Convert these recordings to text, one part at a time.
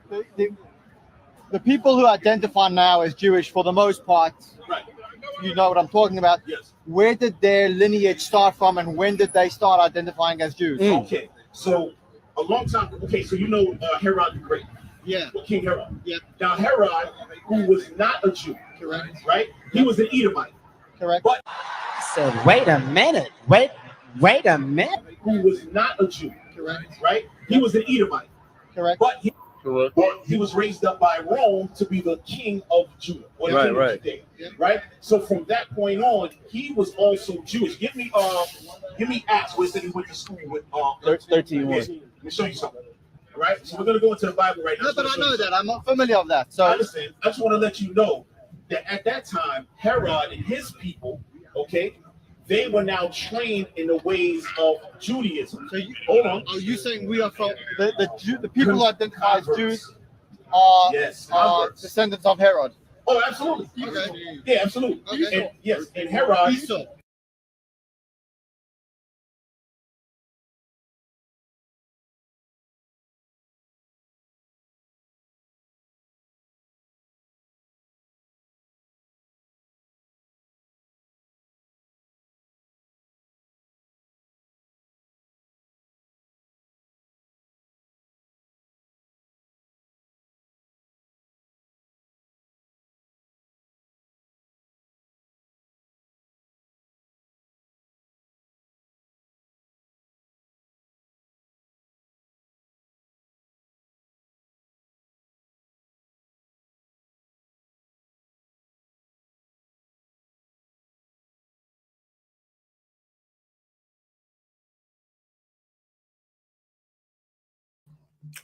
the, the people who identify now as Jewish, for the most part, Right. you know what I'm talking about. Yes. Where did their lineage start from, and when did they start identifying as Jews? Okay. So a long time. Okay. So you know Herod the Great. Yeah. King Herod. Yep. Now Herod, who was not a Jew, Correct. right? He was an Edomite. Correct. But So wait a minute. Wait a minute. who was not a Jew, Correct. right? He was an Edomite. Correct. But he was raised up by Rome to be the king of Judah, or the king of Judea, right? So from that point on, he was also Jewish. Give me Acts where it said he went to school with 13:1. Let me show you something. All right, so we're gonna go into the Bible right now. No, but I know that. I'm not familiar with that. So I understand. I just want to let you know that at that time, Herod and his people, okay, they were now trained in the ways of Judaism. So you, Hold on. are you saying we are from the people who identify as Jews are, Yes, are converts. descendants of Herod? Oh, absolutely. Okay. Yeah, absolutely. Okay. And, yes, and Herod. Esau.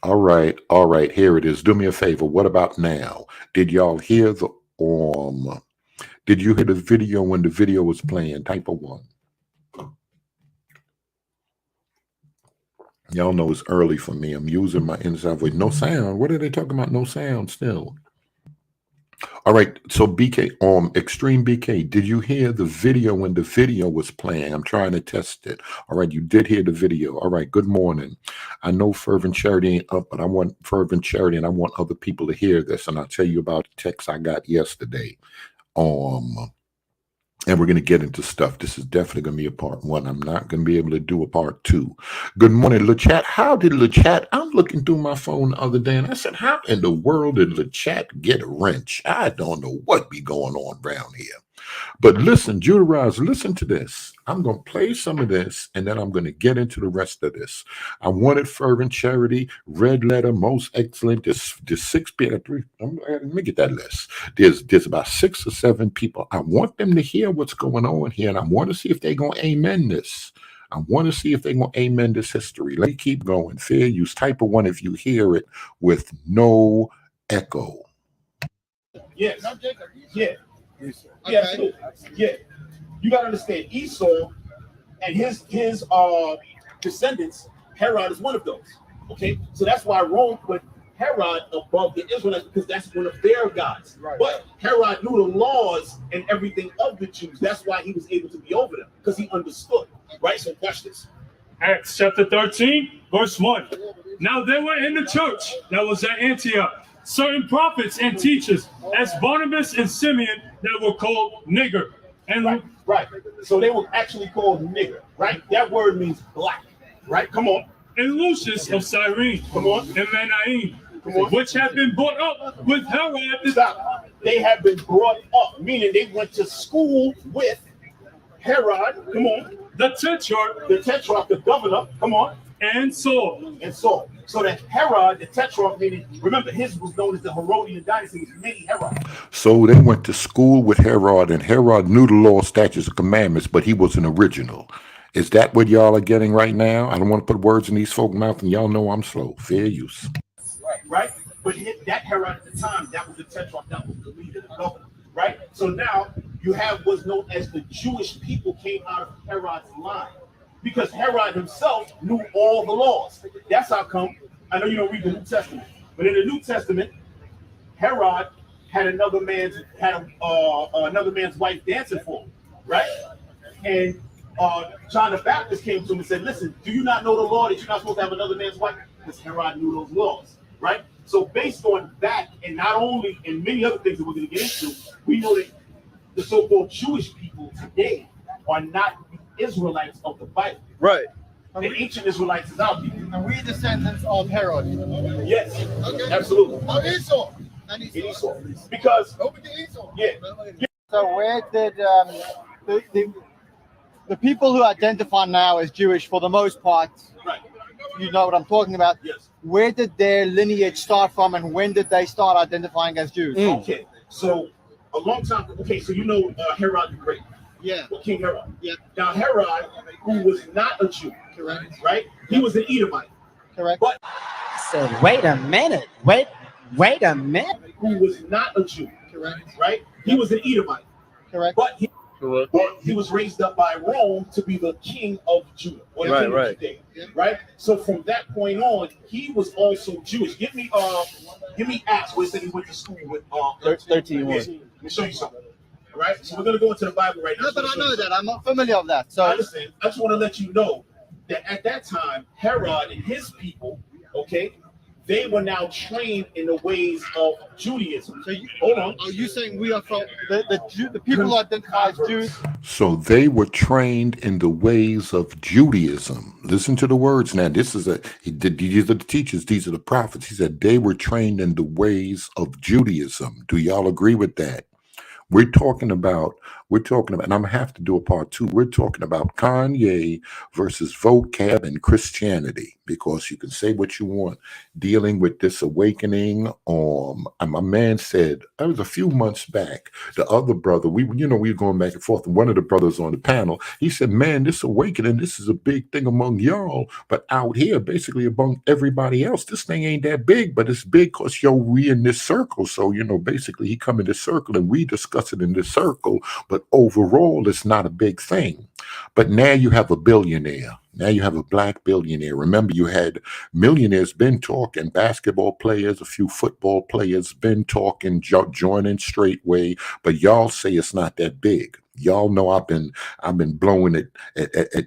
All right. Here it is. Do me a favor. What about now? Did y'all hear the Did you hear the video when the video was playing? Type of one. Y'all know it's early for me. I'm using my inside voice. No sound. What are they talking about? No sound still. All right. So BK, Extreme BK, did you hear the video when the video was playing? I'm trying to test it. All right. You did hear the video. All right. Good morning. I know Fervent Charity ain't up, but I want Fervent Charity and I want other people to hear this. And I'll tell you about the text I got yesterday. And we're going to get into stuff. This is definitely going to be a part one. I'm not going to be able to do a part two. Good morning, LeChat. How did LeChat? I'm looking through my phone the other day, and I said, how in the world did LeChat get a wrench? I don't know what be going on around here. But listen, Judarize, listen to this. I'm going to play some of this, and then I'm going to get into the rest of this. I wanted Fervent Charity, Red Letter, Most Excellent. There's 6 people. Let me get that list. There's about 6 or 7 people. I want them to hear what's going on here, and I want to see if they're going to amen this. I want to see if they're going to amen this history. Let me keep going. Fair use. Type of one if you hear it with no echo. Yes. Yeah. Okay. Yeah, absolutely. Yeah. You gotta understand Esau and his descendants, Herod is one of those. Okay, so that's why Rome put Herod above the Israelites, because that's one of their gods. Right. But Herod knew the laws and everything of the Jews. That's why he was able to be over them, because he understood. Right? So watch this. Acts chapter 13, verse 1. Now there were in the church that was at Antioch certain prophets and teachers, as Barnabas and Simeon, that were called nigger. And Right. So they were actually called nigger. Right? That word means black. Right? Come on. and Lucius of Cyrene, Come on. and Manaim, which have been brought up with Herod. Stop. They have been brought up, meaning they went to school with Herod. Come on. The Tetrarch, The governor. Come on. and Saul. So that Herod, the Tetrarch, meaning, remember, his was known as the Herodian dynasty. It was many Herod. So they went to school with Herod, and Herod knew the law, statutes, and commandments, but he was an original. Is that what y'all are getting right now? I don't want to put words in these folks' mouth, and y'all know I'm slow. Fair use. Right? But that Herod at the time, that was the Tetrarch, that was the leader, the governor. Right? So now you have what's known as the Jewish people came out of Herod's line. Because Herod himself knew all the laws. That's how come, I know you don't read the New Testament, but in the New Testament, Herod had another man's wife dancing for him, right? And John the Baptist came to him and said, listen, do you not know the law that you're not supposed to have another man's wife? Because Herod knew those laws, right? So based on that, and not only, and many other things that we're going to get into, we know that the so-called Jewish people today are not the Israelites of the Bible. Right. The ancient Israelites is our people. And we descendants of Herod. Yes, Okay. absolutely. Esau. And Esau. Because, yeah. So where did the people who identify now as Jewish, for the most part, Right. you know what I'm talking about? Yes. Where did their lineage start from, and when did they start identifying as Jews? Okay. So a long time. Okay. So you know Herod the Great. Yeah. King Herod. Yeah. Now Herod, who was not a Jew, Correct. right? He was an Edomite. Correct. But I said, wait a minute. Wait a minute. who was not a Jew, Correct. right? He was an Edomite. Correct. But he was raised up by Rome to be the king of Judah. Or the king of Judea, right? So from that point on, he was also Jewish. Give me Acts where it said he went to school with 13. Let me show you something. All right. So we're gonna go into the Bible right now. No, but I know that. I'm not familiar with that. I So understand. I just want to let you know that at that time, Herod and his people, okay, they were now trained in the ways of Judaism. So you, Hold on. are you saying we are from the people who identify as Jews? So they were trained in the ways of Judaism. Listen to the words now. These are the teachers, these are the prophets. He said they were trained in the ways of Judaism. Do y'all agree with that? We're talking about, and I'm gonna have to do a part 2. We're talking about Kanye versus Vocab and Christianity, because you can say what you want, dealing with this awakening. And my man said, that was a few months back, the other brother, we were going back and forth, and one of the brothers on the panel, he said, man, this awakening, this is a big thing among y'all, but out here, basically among everybody else, this thing ain't that big, but it's big because we in this circle. So, basically he come in this circle and we discuss it in this circle, but overall it's not a big thing. But now you have a billionaire. Now you have a black billionaire. Remember, you had millionaires been talking, basketball players, a few football players been talking, joining straightway, but y'all say it's not that big. Y'all know I've been blowing it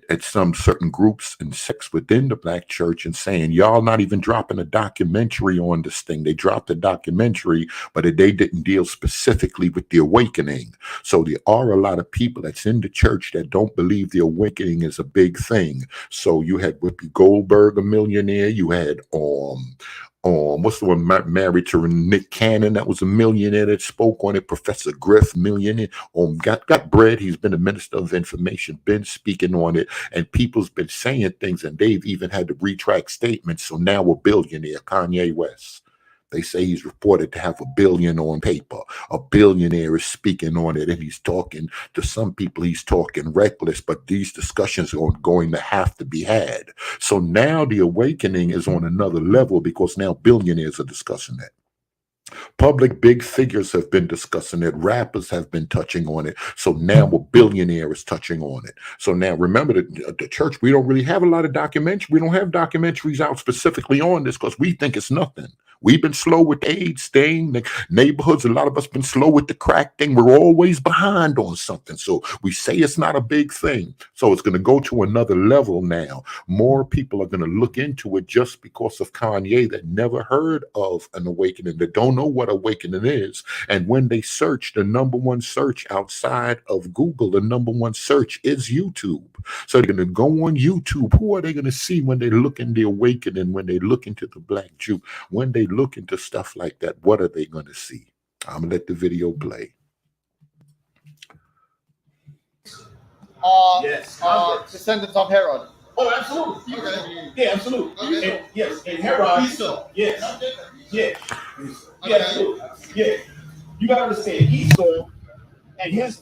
at some certain groups and sects within the black church and saying y'all not even dropping a documentary on this thing. They dropped a documentary, but they didn't deal specifically with the awakening. So there are a lot of people that's in the church that don't believe the awakening is a big thing. So you had Whoopi Goldberg, a millionaire. You had what's the one married to Nick Cannon? That was a millionaire that spoke on it. Professor Griff, millionaire. Got bread. He's been a minister of information, been speaking on it, and people's been saying things, and they've even had to retract statements. So now a billionaire, Kanye West. They say he's reported to have $1 billion on paper. A billionaire is speaking on it, and he's talking to some people. He's talking reckless, but these discussions are going to have to be had. So now the awakening is on another level because now billionaires are discussing it. Public big figures have been discussing it. Rappers have been touching on it. So now a billionaire is touching on it. So now remember that the church, we don't really have a lot of documentaries. We don't have documentaries out specifically on this because we think it's nothing. We've been slow with AIDS thing, the neighborhoods. A lot of us been slow with the crack thing. We're always behind on something. So we say it's not a big thing. So it's going to go to another level now. More people are going to look into it just because of Kanye that never heard of an awakening, that don't know what awakening is. And when they search, the number one search outside of Google, the number one search is YouTube. So they're going to go on YouTube. Who are they going to see when they look in the awakening, when they look into the Black Jew, when they look into stuff like that? What are they going to see? I'm going to let the video play. Yes. Descendants of Herod. Oh, absolutely. Okay. Yeah, absolutely. Okay. And, yes, and Herod. Esau. Yes. Yeah. Okay. Yeah, absolutely. Yeah. You gotta understand, Esau and his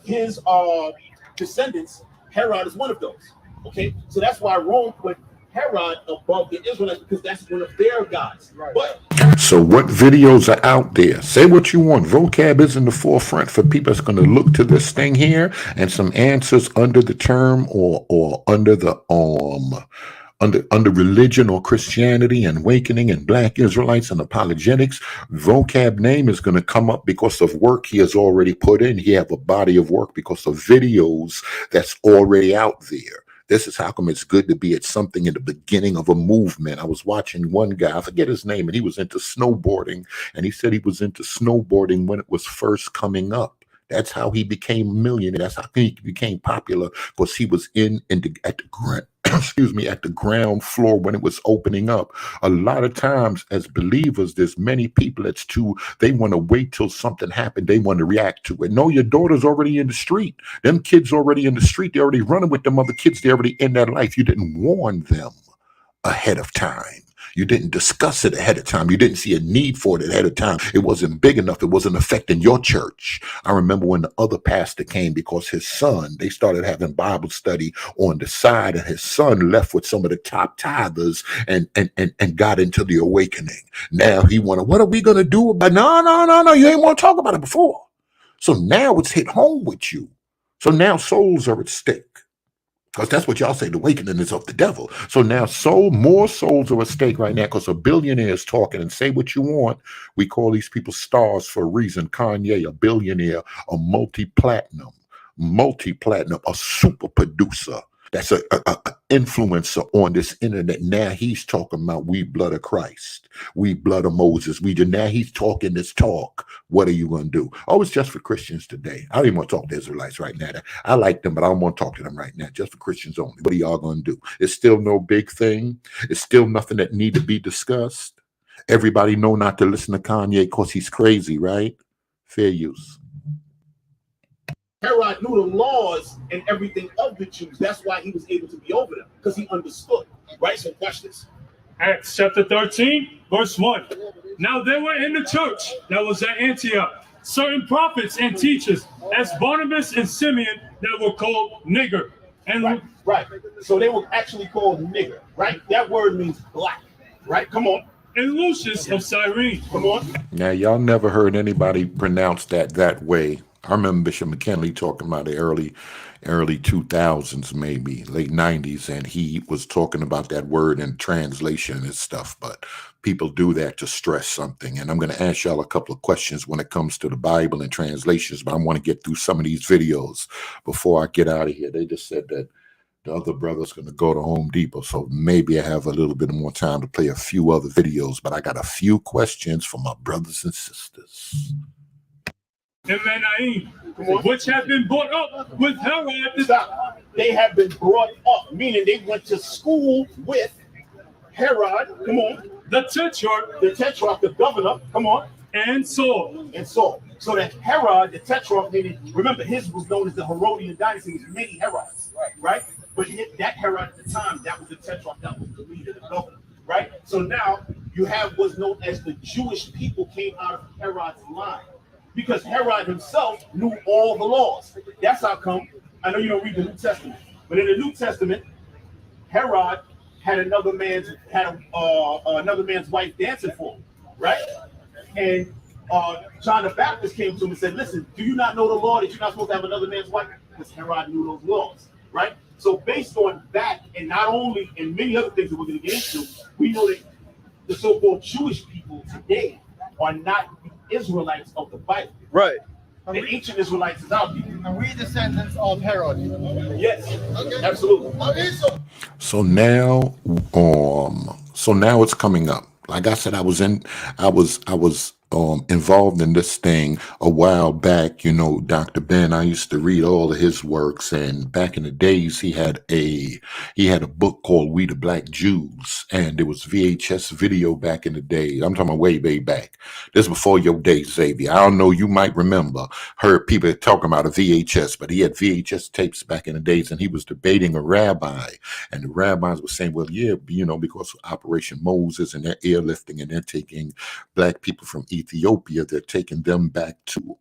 descendants, Herod is one of those. Okay, so that's why Rome put Herod above the Israelites, because that's one of their gods. Right. But so what videos are out there? Say what you want. Vocab is in the forefront for people that's going to look to this thing here and some answers under the term or under the under religion or Christianity and awakening and Black Israelites and apologetics. Vocab name is going to come up because of work he has already put in. He have a body of work because of videos that's already out there. This is how come it's good to be at something in the beginning of a movement. I was watching one guy, I forget his name, and he was into snowboarding. And he said he was into snowboarding when it was first coming up. That's how he became a millionaire. That's how he became popular, because he was at the ground. Excuse me, at the ground floor when it was opening up. A lot of times as believers, there's many people they want to wait till something happened. They want to react to it. No, your daughter's already in the street. Them kids already in the street. They're already running with them other kids. They're already in that life. You didn't warn them ahead of time. You didn't discuss it ahead of time. You didn't see a need for it ahead of time. It wasn't big enough. It wasn't affecting your church. I remember when the other pastor came, because his son, they started having Bible study on the side, and his son left with some of the top tithers and got into the awakening. Now he wanted, what are we going to do about it? No. You ain't want to talk about it before. So now it's hit home with you. So now souls are at stake. Because that's what y'all say, the awakening is of the devil. So now more souls are at stake right now, because a billionaire is talking, and say what you want. We call these people stars for a reason. Kanye, a billionaire, a multi-platinum, a super producer. That's a influencer on this internet. Now he's talking about we blood of Christ, we blood of Moses. Now he's talking this talk. What are you going to do? Oh, it's just for Christians today. I don't even want to talk to Israelites right now. I like them, but I don't want to talk to them right now. Just for Christians only. What are y'all going to do? It's still no big thing. It's still nothing that need to be discussed. Everybody know not to listen to Kanye because he's crazy, right? Fair use. Herod knew the laws and everything of the Jews. That's why he was able to be over them, because he understood. Right? So watch this. Acts chapter 13, verse 1. Now there were in the church that was at Antioch certain prophets and teachers, as Barnabas and Simeon, that were called nigger. And right. So they were actually called nigger. Right? That word means black. Right? Come on. And Lucius of Cyrene. Come on. Now, y'all never heard anybody pronounce that way. I remember Bishop McKinley talking about the early 2000s, maybe late 90s, and he was talking about that word in translation and stuff. But people do that to stress something. And I'm going to ask y'all a couple of questions when it comes to the Bible and translations, but I want to get through some of these videos before I get out of here. They just said that the other brother's going to go to Home Depot, so maybe I have a little bit more time to play a few other videos, but I got a few questions for my brothers and sisters. And Menaim, which have been brought up with Herod. Stop. They have been brought up, meaning they went to school with Herod. Come on. The tetrarch, the governor. Come on. And Saul. So that Herod, the tetrarch, remember his was known as the Herodian dynasty. There's many Herods, right? But that Herod at the time, that was the tetrarch, that was the leader, the governor, right? So now you have what's known as the Jewish people came out of Herod's line. Because Herod himself knew all the laws. That's how come, I know you don't read the New Testament, but in the New Testament, Herod had another man's wife dancing for him, right? And John the Baptist came to him and said, listen, do you not know the law that you're not supposed to have another man's wife? Because Herod knew those laws, right? So based on that, and not only, and many other things that we're going to get into, we know that the so-called Jewish people today are not the Israelites of the Bible. Right. The ancient Israelites is our people. And we descendants of Herod. Yes, absolutely. So now it's coming up. Like I said, I was involved in this thing a while back. You know, Dr. Ben, I used to read all of his works, and back in the days he had a book called We the Black Jews, and there was VHS video back in the day. I'm talking about way back. This before your days, Xavier. I don't know, you might heard people talking about a VHS, but he had VHS tapes back in the days, and he was debating a rabbi, and the rabbis were saying, well, yeah, you know, because of Operation Moses and they're airlifting and they're taking black people from Ethiopia, they're taking them back to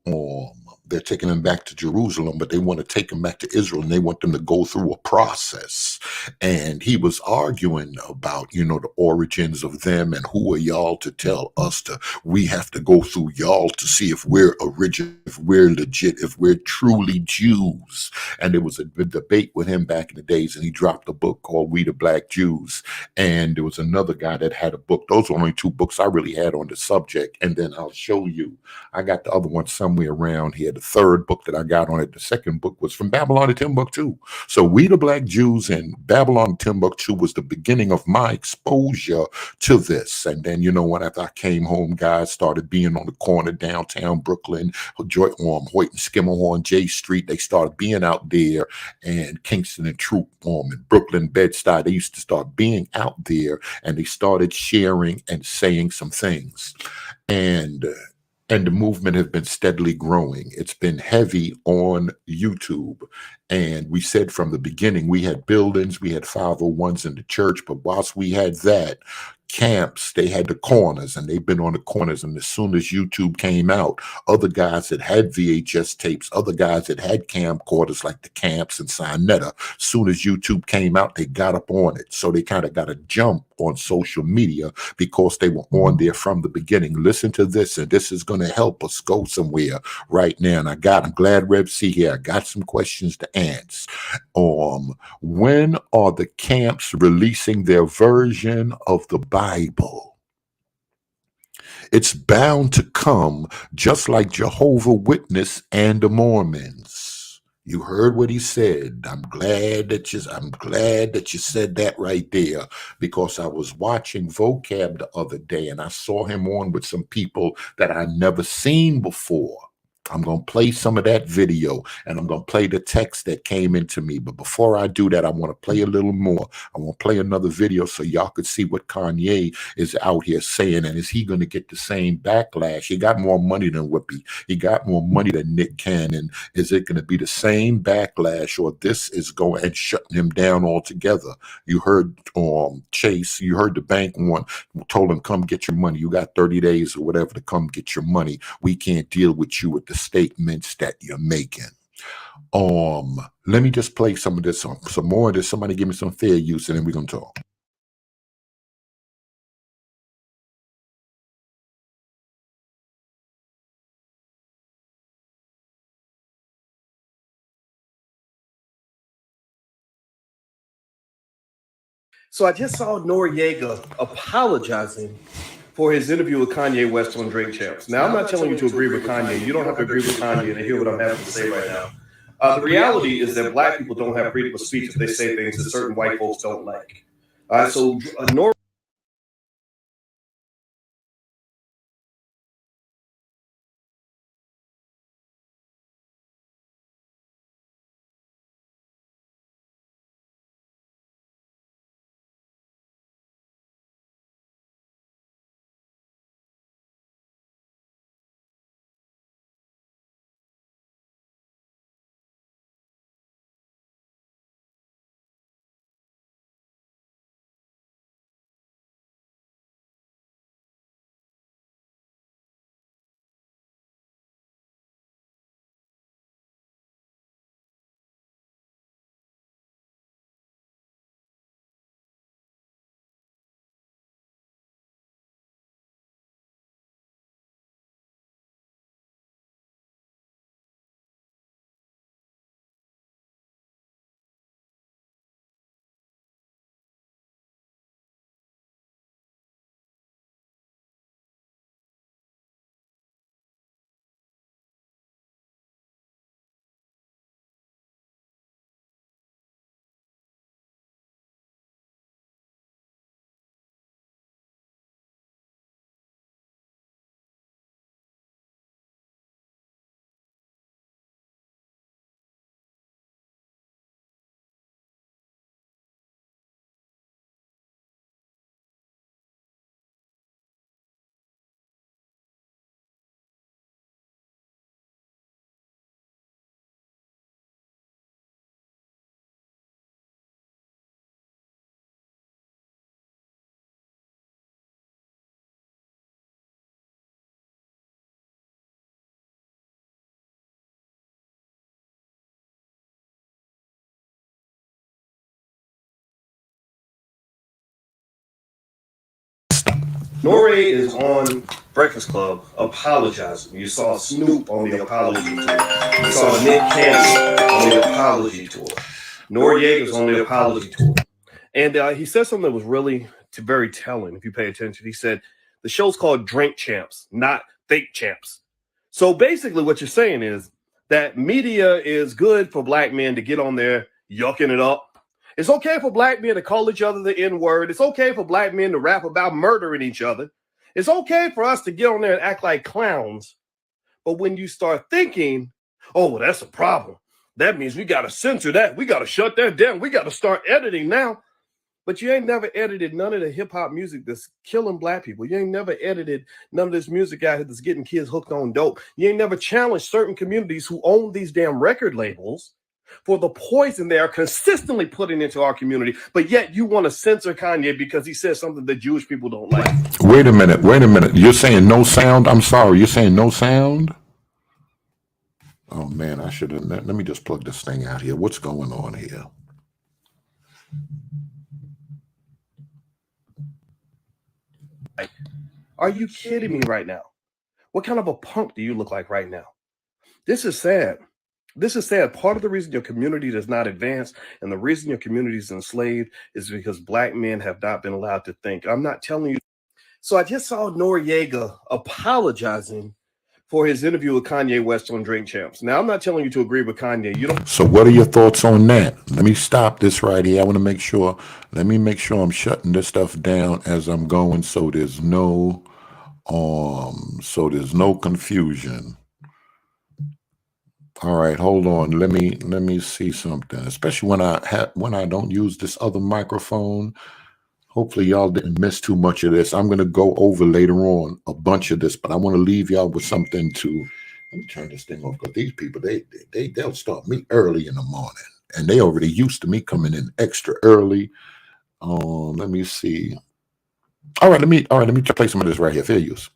Jerusalem, but they want to take them back to Israel, and they want them to go through a process. And he was arguing about, you know, the origins of them, and who are y'all to tell us we have to go through y'all to see if we're original, if we're legit, if we're truly Jews. And there was a debate with him back in the days, and he dropped a book called We the Black Jews. And there was another guy that had a book. Those were only two books I really had on the subject. And then I'll show you, I got the other one somewhere around here The third book that I got on it, the second book, was from Babylon to Timbuktu. So We the Black Jews and Babylon to Timbuktu was the beginning of my exposure to this. And then, you know what, after I came home, guys started being on the corner downtown Brooklyn, Hoyt and Skimmerhorn, J Street. They started being out there, and Kingston and Troop in Brooklyn, Bed-Stuy. They used to start being out there, and they started sharing and saying some things. And the movement has been steadily growing. It's been heavy on YouTube. And we said from the beginning, we had buildings, we had 501s in the church, but whilst we had that, camps, they had the corners, and they've been on the corners. And as soon as YouTube came out, other guys that had VHS tapes, other guys that had camcorders like the Camps and Sinetta, as soon as YouTube came out, they got up on it. So they kind of got a jump on social media because they were on there from the beginning. Listen to this, and this is going to help us go somewhere right now. And I'm glad Rev C here. I got some questions to answer. When are the camps releasing their version of the Bible? It's bound to come, just like Jehovah's Witness and the Mormons. You heard what he said. I'm glad that you said that right there, because I was watching Vocab the other day and I saw him on with some people that I never seen before. I'm going to play some of that video, and I'm going to play the text that came into me. But before I do that, I want to play a little more. I want to play another video so y'all could see what Kanye is out here saying. And is he going to get the same backlash? He got more money than Whoopi. He got more money than Nick Cannon. Is it going to be the same backlash, or this is going and shutting him down altogether? You heard Chase, you heard the bank one, told him, come get your money. You got 30 days or whatever to come get your money. We can't deal with you with the statements that you're making. Let me just play some of this, some more of this. Somebody give me some fair use, and then we're gonna talk. So I just saw Noriega apologizing for his interview with Kanye West on Drink Champs. Now, I'm not telling you to agree with Kanye. You don't have to agree with Kanye to hear what I'm having to say right now. The reality is that black people don't have freedom of speech if they say things that certain white folks don't like. So Nore is on Breakfast Club apologizing. You saw Snoop on the apology tour. You saw Nick Cannon on the apology tour. Noriega's on the apology tour. And he said something that was really very telling if you pay attention. He said, the show's called Drink Champs, not Fake Champs. So basically what you're saying is, that media is good for black men to get on there yucking it up. It's okay for black men to call each other the N-word. It's okay for black men to rap about murdering each other. It's okay for us to get on there and act like clowns. But when you start thinking, oh, well, that's a problem. That means we got to censor that. We got to shut that down. We got to start editing now. But you ain't never edited none of the hip hop music that's killing black people. You ain't never edited none of this music out here that's getting kids hooked on dope. You ain't never challenged certain communities who own these damn record labels for the poison they are consistently putting into our community. But yet you want to censor Kanye because he says something that Jewish people don't like. Wait a minute. You're saying no sound? I'm sorry. You're saying no sound? Oh, man, I should have. Let me just plug this thing out here. What's going on here? Are you kidding me right now? What kind of a punk do you look like right now? This is sad. This is sad. Part of the reason your community does not advance and the reason your community is enslaved is because black men have not been allowed to think. I'm not telling you. So I just saw Noriega apologizing for his interview with Kanye West on Drink Champs. Now, I'm not telling you to agree with Kanye. You don't. So what are your thoughts on that? Let me stop this right here. I want to make sure. Let me make sure I'm shutting this stuff down as I'm going, so there's no confusion. All right, hold on. Let me see something. Especially when I don't use this other microphone. Hopefully y'all didn't miss too much of this. I'm going to go over later on a bunch of this, but I want to leave y'all with something to. Let me turn this thing off, because these people, they'll start me early in the morning, and they already used to me coming in extra early. Let me see. All right, let me play some of this right here. Fair use.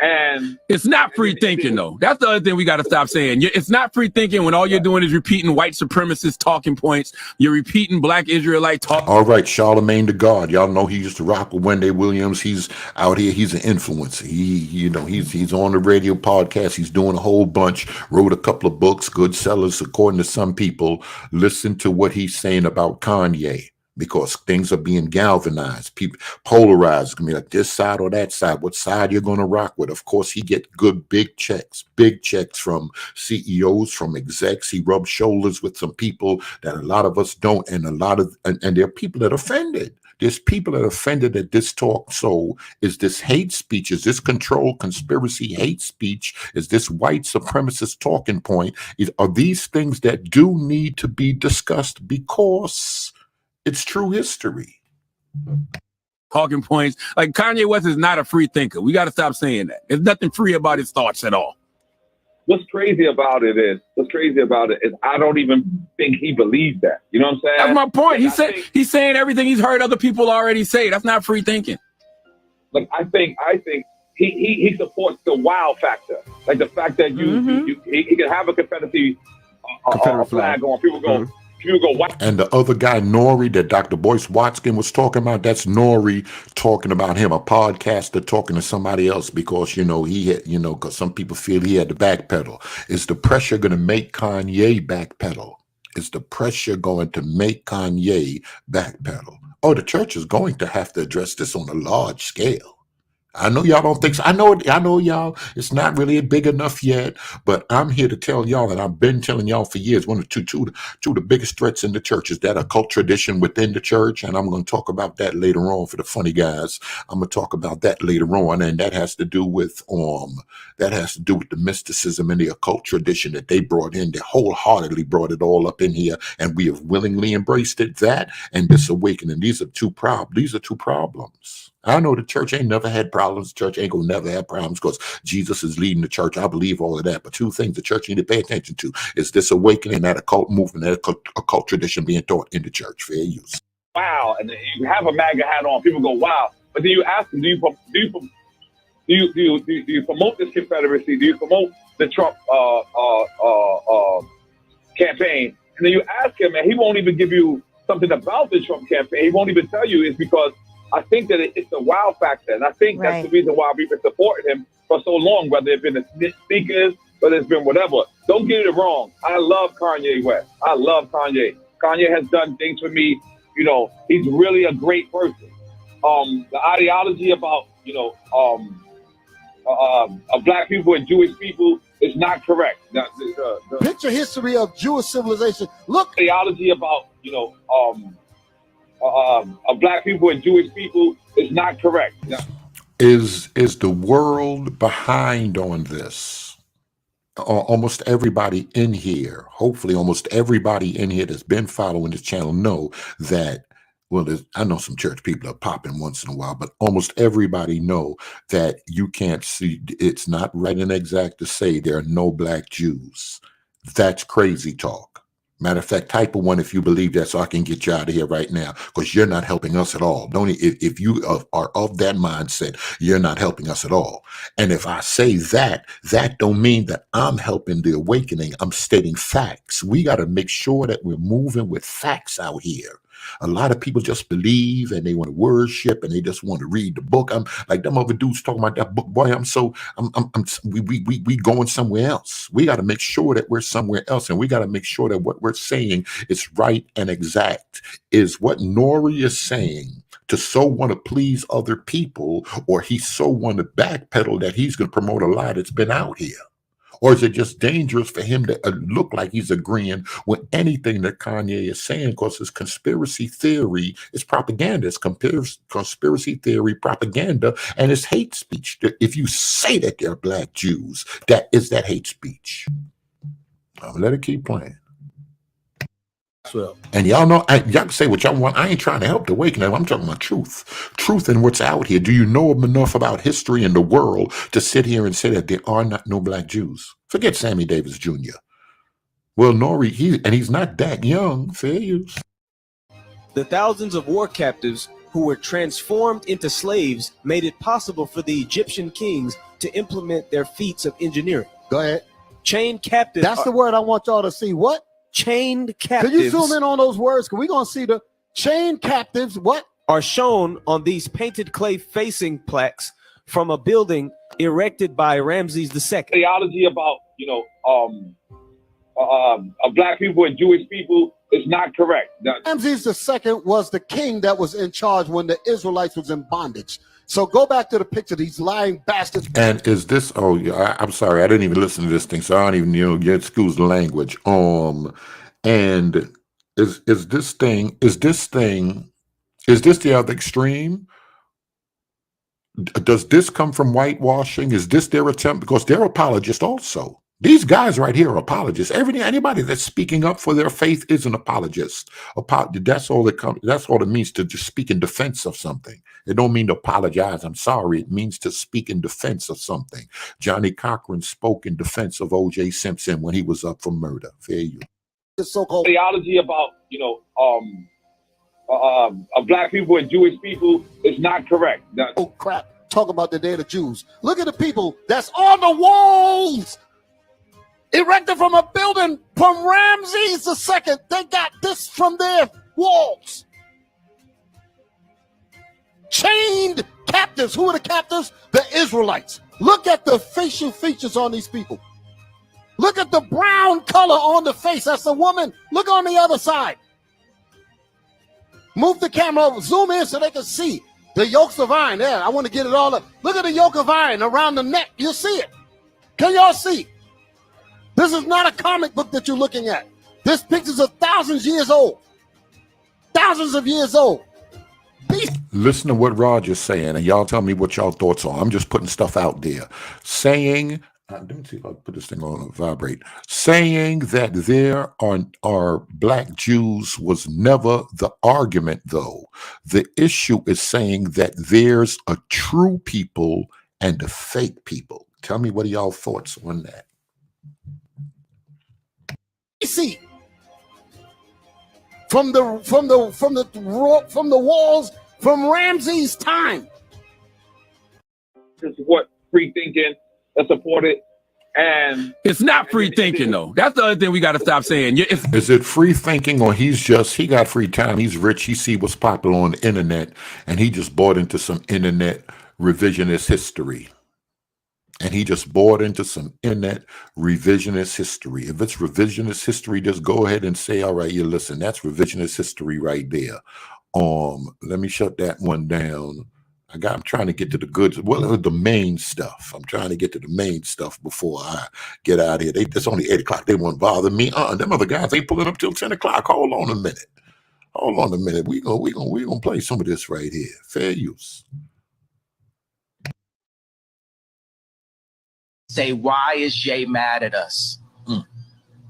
And it's not free thinking, though. That's the other thing we got to stop saying. It's not free thinking when all you're doing is repeating white supremacist talking points. You're repeating black Israelite talk. All right, Charlemagne the God. Y'all know he used to rock with Wendy Williams. He's out here. He's an influencer. He's on the radio podcast. He's doing a whole bunch. Wrote a couple of books, good sellers, according to some people. Listen to what he's saying about Kanye, because things are being galvanized, people polarized. Gonna be like this side or that side. What side you're gonna rock with? Of course, he get good big checks from CEOs, from execs. He rubs shoulders with some people that a lot of us don't, and and there are people that are offended. There's people that are offended at this talk. So is this hate speech? Is this control, conspiracy, hate speech? Is this white supremacist talking point? Are these things that do need to be discussed, because it's true history. Talking points. Like, Kanye West is not a free thinker. We got to stop saying that. There's nothing free about his thoughts at all. What's crazy about it is I don't even think he believes that. You know what I'm saying? That's my point. He's saying everything he's heard other people already say. That's not free thinking. Like, I think he supports the wow factor. Like the fact that he can have a Confederate flag on. People go. Wow. And the other guy, Nori, that Dr. Boyce Watson was talking about, that's Nori talking about him, a podcaster talking to somebody else, because, he had, because some people feel he had to backpedal. Is the pressure going to make Kanye backpedal? Is the pressure going to make Kanye backpedal? Oh, the church is going to have to address this on a large scale. I know y'all don't think so. I know y'all, it's not really big enough yet, but I'm here to tell y'all that I've been telling y'all for years, two of the biggest threats in the church is that occult tradition within the church, and I'm going to talk about that later on for the funny guys. I'm going to talk about that later on, and that has to do with the mysticism and the occult tradition that they brought in. They wholeheartedly brought it all up in here, and we have willingly embraced it. That and this awakening. These are two problems. I know the church ain't never had problems. The church ain't gonna never have problems because Jesus is leading the church. I believe all of that. But two things the church need to pay attention to is this awakening, that occult movement, that occult tradition being taught in the church. Fair use. Wow, and you have a MAGA hat on. People go, wow. But then you ask them, do you promote this Confederacy? Do you promote the Trump campaign? And then you ask him, and he won't even give you something about the Trump campaign. He won't even tell you. It's because I think that it's the wow factor. And I think that's the reason why we've been supporting him for so long, whether it's been the speakers, whether it's been whatever. Don't get it wrong. I love Kanye West. I love Kanye. Kanye has done things for me. He's really a great person. the ideology about black people and Jewish people is not correct. The Picture history of Jewish civilization. Look, ideology about black people and Jewish people is not correct. Is the world behind on this? Almost everybody in here, hopefully almost everybody in here that's been following this channel know that, well, I know some church people are popping once in a while, but almost everybody know that you can't see, it's not right and exact to say there are no black Jews. That's crazy talk. Matter of fact, type of one if you believe that so I can get you out of here right now, because you're not helping us at all. If you are of that mindset, you're not helping us at all. And if I say that don't mean that I'm helping the awakening. I'm stating facts. We got to make sure that we're moving with facts out here. A lot of people just believe and they want to worship and they just want to read the book. I'm like them other dudes talking about that book. Boy, we going somewhere else. We got to make sure that we're somewhere else, and we got to make sure that what we're saying is right and exact. Is what Nori is saying to so want to please other people, or he so want to backpedal that he's going to promote a lie that's been out here? Or is it just dangerous for him to look like he's agreeing with anything that Kanye is saying? Because his conspiracy theory is propaganda. It's conspiracy theory, propaganda, and it's hate speech. If you say that they're black Jews, that hate speech. Let it keep playing. And y'all know, y'all can say what y'all want. I ain't trying to help the awakening. I'm talking about truth. Truth in what's out here. Do you know enough about history and the world to sit here and say that there are not no black Jews? Forget Sammy Davis Jr. Well, Nori, he's not that young. Fair use. The thousands of war captives who were transformed into slaves made it possible for the Egyptian kings to implement their feats of engineering. Go ahead. Chained captives. That's the word I want y'all to see. What? Chained captives. Can you zoom in on those words? Because we're going to see the chained captives. What? Are shown on these painted clay facing plaques from a building erected by Ramses II. Theology about, black people and Jewish people is not correct. Ramses II was the king that was in charge when the Israelites was in bondage. So go back to the picture, these lying bastards. And is this, oh, yeah, I'm sorry, I didn't even listen to this thing, so I don't even, excuse the language. And is this the other extreme? Does this come from whitewashing? Is this their attempt? Because they're apologists also. These guys right here are apologists. Anybody that's speaking up for their faith is an apologist. That's all it means to just speak in defense of something. It don't mean to apologize. I'm sorry. It means to speak in defense of something. Johnny Cochran spoke in defense of O.J. Simpson when he was up for murder. Fair you. The so-called theology about black people and Jewish people is not correct. Oh crap! Talk about the day of the Jews. Look at the people that's on the walls. Erected from a building from Ramses II. They got this from their walls. Chained captives. Who are the captives? The Israelites. Look at the facial features on these people. Look at the brown color on the face. That's the woman. Look on the other side. Move the camera over. Zoom in so they can see the yokes of iron. There, I want to get it all up. Look at the yoke of iron around the neck. You'll see it. Can y'all see? This is not a comic book that you're looking at. This picture's 1,000 years old. Thousands of years old. Listen to what Roger's saying, and y'all tell me what y'all thoughts are. I'm just putting stuff out there. Saying, let me see if I put this thing on vibrate. Saying that there are black Jews was never the argument, though. The issue is saying that there's a true people and a fake people. Tell me what are y'all thoughts on that? See, from the walls from Ramses' time. This is what free thinking is supported, and it's not free thinking though. That's the other thing we got to stop saying. Is it free thinking, or he got free time? He's rich. He see what's popular on the internet, and he just bought into some internet revisionist history. And he just bought into some internet revisionist history. If it's revisionist history, just go ahead and say, all right, listen, that's revisionist history right there. Let me shut that one down. I'm trying to get to the goods. Well, the main stuff. I'm trying to get to the main stuff before I get out of here. It's only 8 o'clock. They won't bother me. Them other guys ain't pulling up till 10 o'clock. Hold on a minute. We gonna play some of this right here. Fair use. Say, why is Jay mad at us?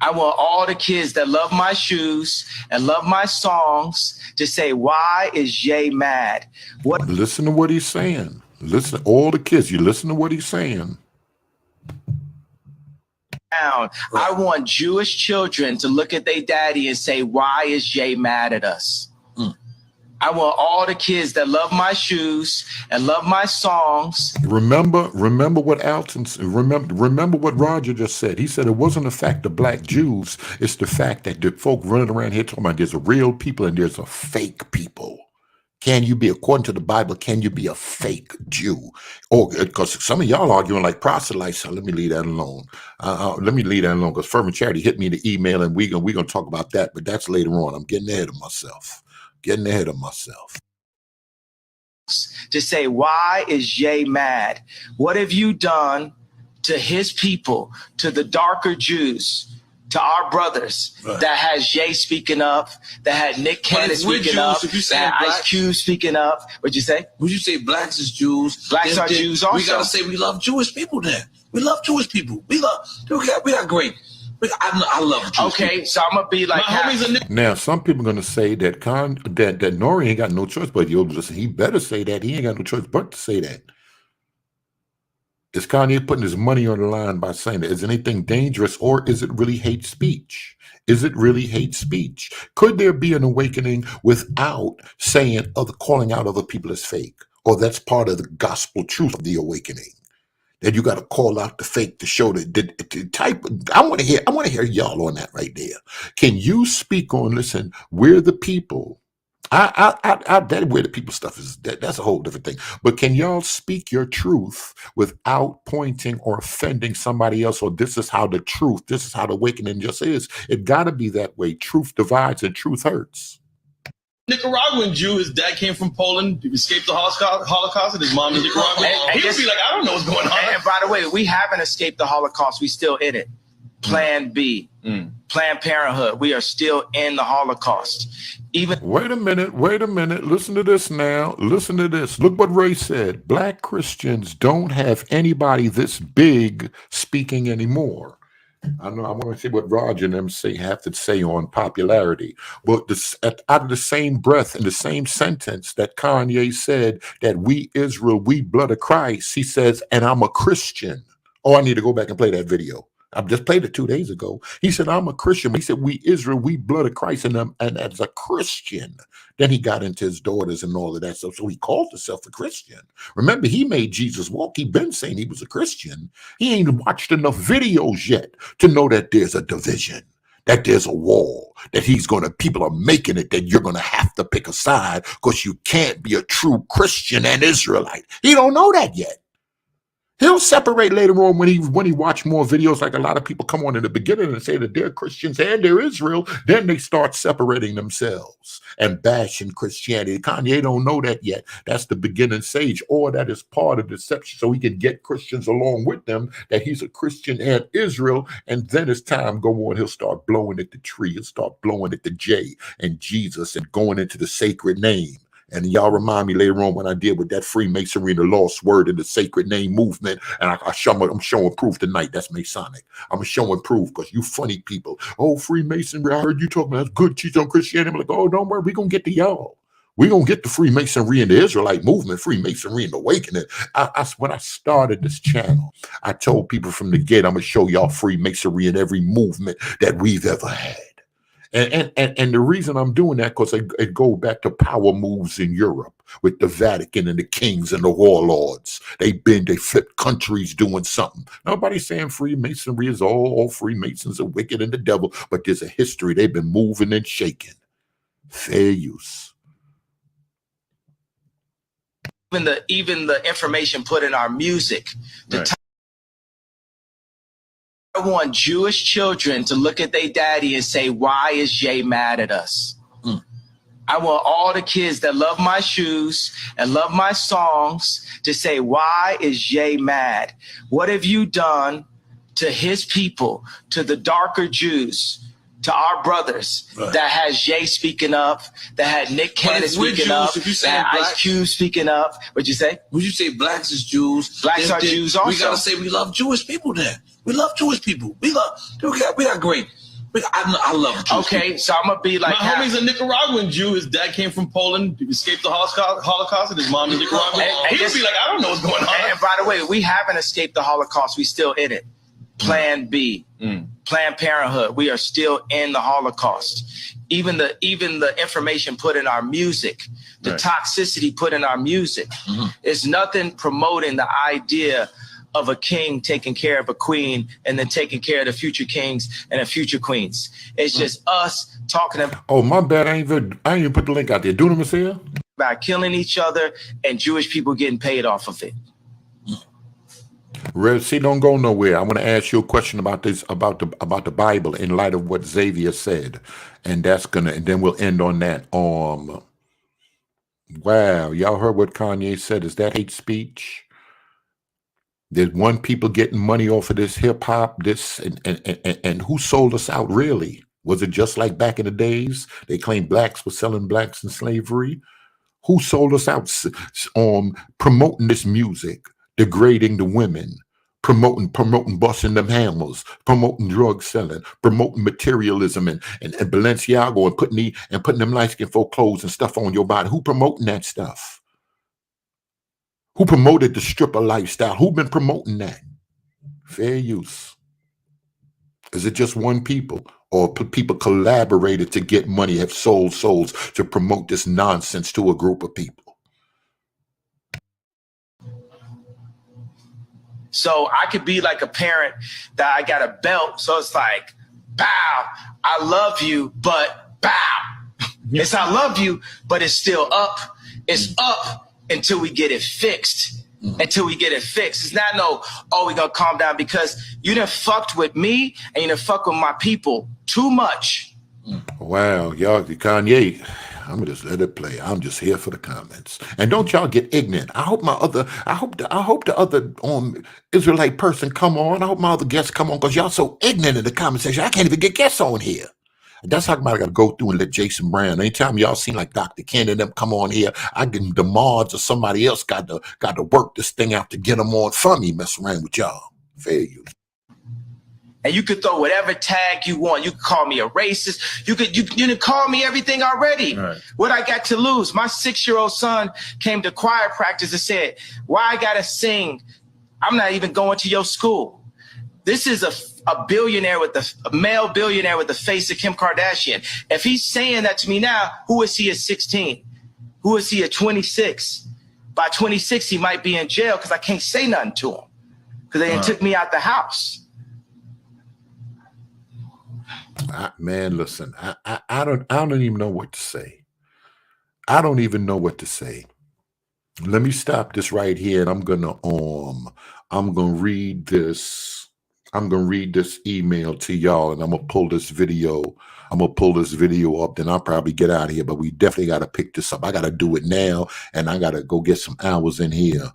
I want all the kids that love my shoes and love my songs to say, why is Jay mad? What? Listen to what he's saying. Listen, all the kids, you listen to what he's saying. I want Jewish children to look at their daddy and say, why is Jay mad at us? I want all the kids that love my shoes and love my songs. Remember what Alton, remember what Roger just said. He said it wasn't the fact of black Jews. It's the fact that the folk running around here talking about there's a real people and there's a fake people. Can you be, according to the Bible, can you be a fake Jew? Or because some of y'all arguing like proselytes, so let me leave that alone. Let me leave that alone because Fervent Charity hit me in the email and we're gonna talk about that, but that's later on. I'm getting ahead of myself. To say, why is Jay mad? What have you done to his people, to the darker Jews, to our brothers that has Jay speaking up, that had Nick Cannon speaking up, that had Ice Cube speaking up? What'd you say? Would you say blacks is Jews? Blacks are Jews also. We gotta say we love Jewish people then. We love Jewish people. We are great. I love Jewish people. So I'm gonna be like now. Some people are gonna say that that Nori ain't got no choice, but listen, he better say that. He ain't got no choice but to say that. Is Kanye putting his money on the line by saying that? Is anything dangerous, or is it really hate speech? Is it really hate speech? Could there be an awakening without calling out other people as fake? Or that's part of the gospel truth of the awakening. That you got to call out the fake to show the type. I want to hear y'all on that right there. Can you speak on? Listen, we're the people. That where the people stuff is. That's a whole different thing. But can y'all speak your truth without pointing or offending somebody else? Or this is how the truth. This is how the awakening just is. It got to be that way. Truth divides and truth hurts. Nicaraguan Jew, his dad came from Poland, he escaped the Holocaust, and his mom is Nicaraguan. He would be like, I don't know what's going on. And by the way, we haven't escaped the Holocaust. We still in it. Plan B, Planned Parenthood. We are still in the Holocaust. Wait a minute. Listen to this now. Listen to this. Look what Ray said. Black Christians don't have anybody this big speaking anymore. I know I want to see what Roger and them have to say on popularity. But out of the same breath, in the same sentence that Kanye said that we Israel, we blood of Christ, he says, and I'm a Christian. Oh, I need to go back and play that video. I just played it 2 days ago. He said, I'm a Christian. He said, we Israel, we blood of Christ. And as a Christian, then he got into his daughters and all of that stuff. So he called himself a Christian. Remember, he made Jesus walk. He been saying he was a Christian. He ain't watched enough videos yet to know that there's a division, that there's a wall, that people are making it, that you're going to have to pick a side because you can't be a true Christian and Israelite. He don't know that yet. He'll separate later on when he watch more videos, like a lot of people come on in the beginning and say that they're Christians and they're Israel. Then they start separating themselves and bashing Christianity. Kanye don't know that yet. That's the beginning stage, or that is part of deception, so he can get Christians along with them, that he's a Christian and Israel. And then as time go on, he'll start blowing at the tree. He'll start blowing at the J and Jesus and going into the sacred name. And y'all remind me later on when I did with that Freemasonry, the lost word in the sacred name movement. And I'm showing proof tonight. That's Masonic. I'm showing proof because you funny people. Oh, Freemasonry, I heard you talking about good teaching on Christianity. I'm like, oh, don't worry. We're going to get to y'all. We're going to get the Freemasonry and the Israelite movement, Freemasonry and awakening. When I started this channel, I told people from the gate, I'm going to show y'all Freemasonry in every movement that we've ever had. And the reason I'm doing that, because it go back to power moves in Europe with the Vatican and the kings and the warlords. They flipped countries doing something. Nobody's saying Freemasonry is all Freemasons are wicked and the devil, but there's a history. They've been moving and shaking. Fair use. Even the information put in our music. I want Jewish children to look at their daddy and say, why is Jay mad at us? I want all the kids that love my shoes and love my songs to say, why is Ye mad? What have you done to his people, to the darker Jews, to our brothers that has Ye speaking up, that had Nick Cannon speaking up, that had Ice Cube speaking up? What'd you say? Would you say blacks is Jews? Blacks are Jews also. We gotta say we love Jewish people then. We love Jewish people. We got great. I love Jewish people. So I'm gonna be like, my homie's a Nicaraguan Jew. His dad came from Poland, escaped the Holocaust, and his mom is Nicaraguan. He would be like, I don't know what's going on. And by the way, we haven't escaped the Holocaust. We still in it. Plan B, Planned Parenthood. We are still in the Holocaust. Even the information put in our music, the toxicity put in our music, is nothing promoting the idea of a king taking care of a queen and then taking care of the future kings and the future queens. It's just us talking about. Oh, my bad. I ain't even put the link out there. Dunamis here? About killing each other and Jewish people getting paid off of it. Red, see, don't go nowhere. I want to ask you a question about this, about the Bible in light of what Xavier said, and then we'll end on that. Wow, y'all heard what Kanye said? Is that hate speech? There's one people getting money off of this hip hop, and who sold us out really? Was it just like back in the days? They claimed blacks were selling blacks in slavery. Who sold us out? Promoting this music, degrading the women, promoting busting them hammers, promoting drug selling, promoting materialism and Balenciaga and putting them light-skinned folk clothes and stuff on your body. Who promoting that stuff? Who promoted the stripper lifestyle? Who been promoting that? Fair use. Is it just one people, or people collaborated to get money, have sold souls to promote this nonsense to a group of people? So I could be like a parent that I got a belt. So it's like, bow, I love you, but bow. It's I love you, but it's still up. It's up until we get it fixed. Until we get it fixed. It's not we're going to calm down because you done fucked with me and you done fucked with my people too much. Wow, y'all, Kanye, I'm gonna just let it play. I'm just here for the comments, and don't y'all get ignorant. I hope the other Israelite person come on. I hope my other guests come on, because y'all so ignorant in the comment section. I can't even get guests on here. That's how I got to go through and let Jason Brown. Anytime y'all seem like Dr. Ken and them come on here, I get the mods or somebody else got to work this thing out to get them on for me. Mess around with y'all. Fair use. And you could throw whatever tag you want. You could call me a racist. You can call me everything already. Right. What I got to lose? My 6-year-old son came to choir practice and said, why I got to sing? I'm not even going to your school. This is a billionaire a male billionaire with the face of Kim Kardashian. If he's saying that to me now, who is he at 16? Who is he at 26? By 26, he might be in jail because I can't say nothing to him because they took me out the house. Man, listen, I don't even know what to say. I don't even know what to say. Let me stop this right here, and I'm gonna read this. I'm gonna read this email to y'all, and I'm gonna pull this video. Up, then I'll probably get out of here. But we definitely got to pick this up. I got to do it now, and I got to go get some hours in here.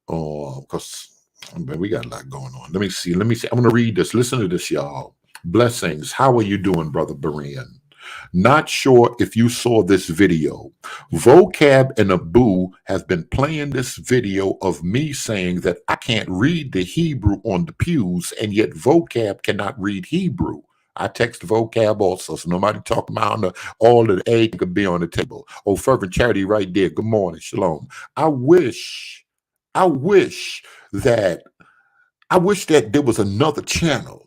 Because we got a lot going on. Let me see. I'm gonna read this. Listen to this, y'all. Blessings. How are you doing, Brother Berean? Not sure if you saw this video. Vocab and Abu have been playing this video of me saying that I can't read the Hebrew on the pews, and yet Vocab cannot read Hebrew. I text Vocab also, so nobody talking about all of the egg could be on the table. Oh, fervent charity right there. Good morning. Shalom. I wish that there was another channel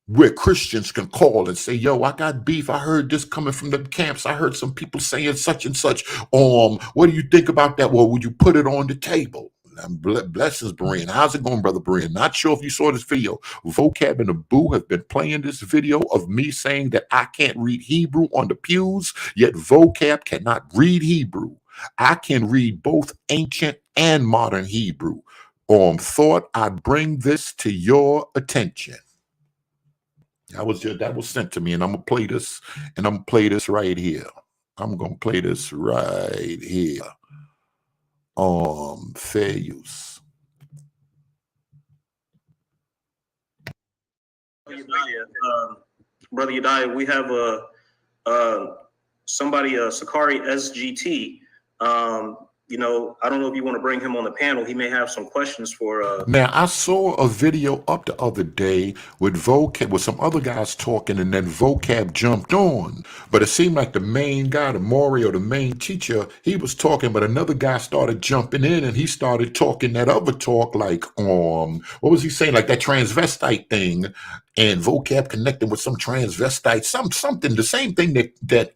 where Christians can call and say, yo, I got beef. I heard this coming from the camps. I heard some people saying such and such. What do you think about that? Well, would you put it on the table? Blessings, Berean. How's it going, Brother Berean? Not sure if you saw this video. Vocab and Abu have been playing this video of me saying that I can't read Hebrew on the pews, yet Vocab cannot read Hebrew. I can read both ancient and modern Hebrew. Thought I'd bring this to your attention. That was sent to me, and I'm gonna play this right here. I'm going to play this right here. Fair use. Brother Yediah, we have somebody, Sakari SGT. You know, I don't know if you want to bring him on the panel. He may have some questions for. Now, I saw a video up the other day with Vocab, with some other guys talking, and then Vocab jumped on. But it seemed like the main guy, the Maury, or the main teacher, he was talking, but another guy started jumping in, and he started talking that other talk, like, what was he saying? Like that transvestite thing, and Vocab connecting with some transvestite, something, the same thing that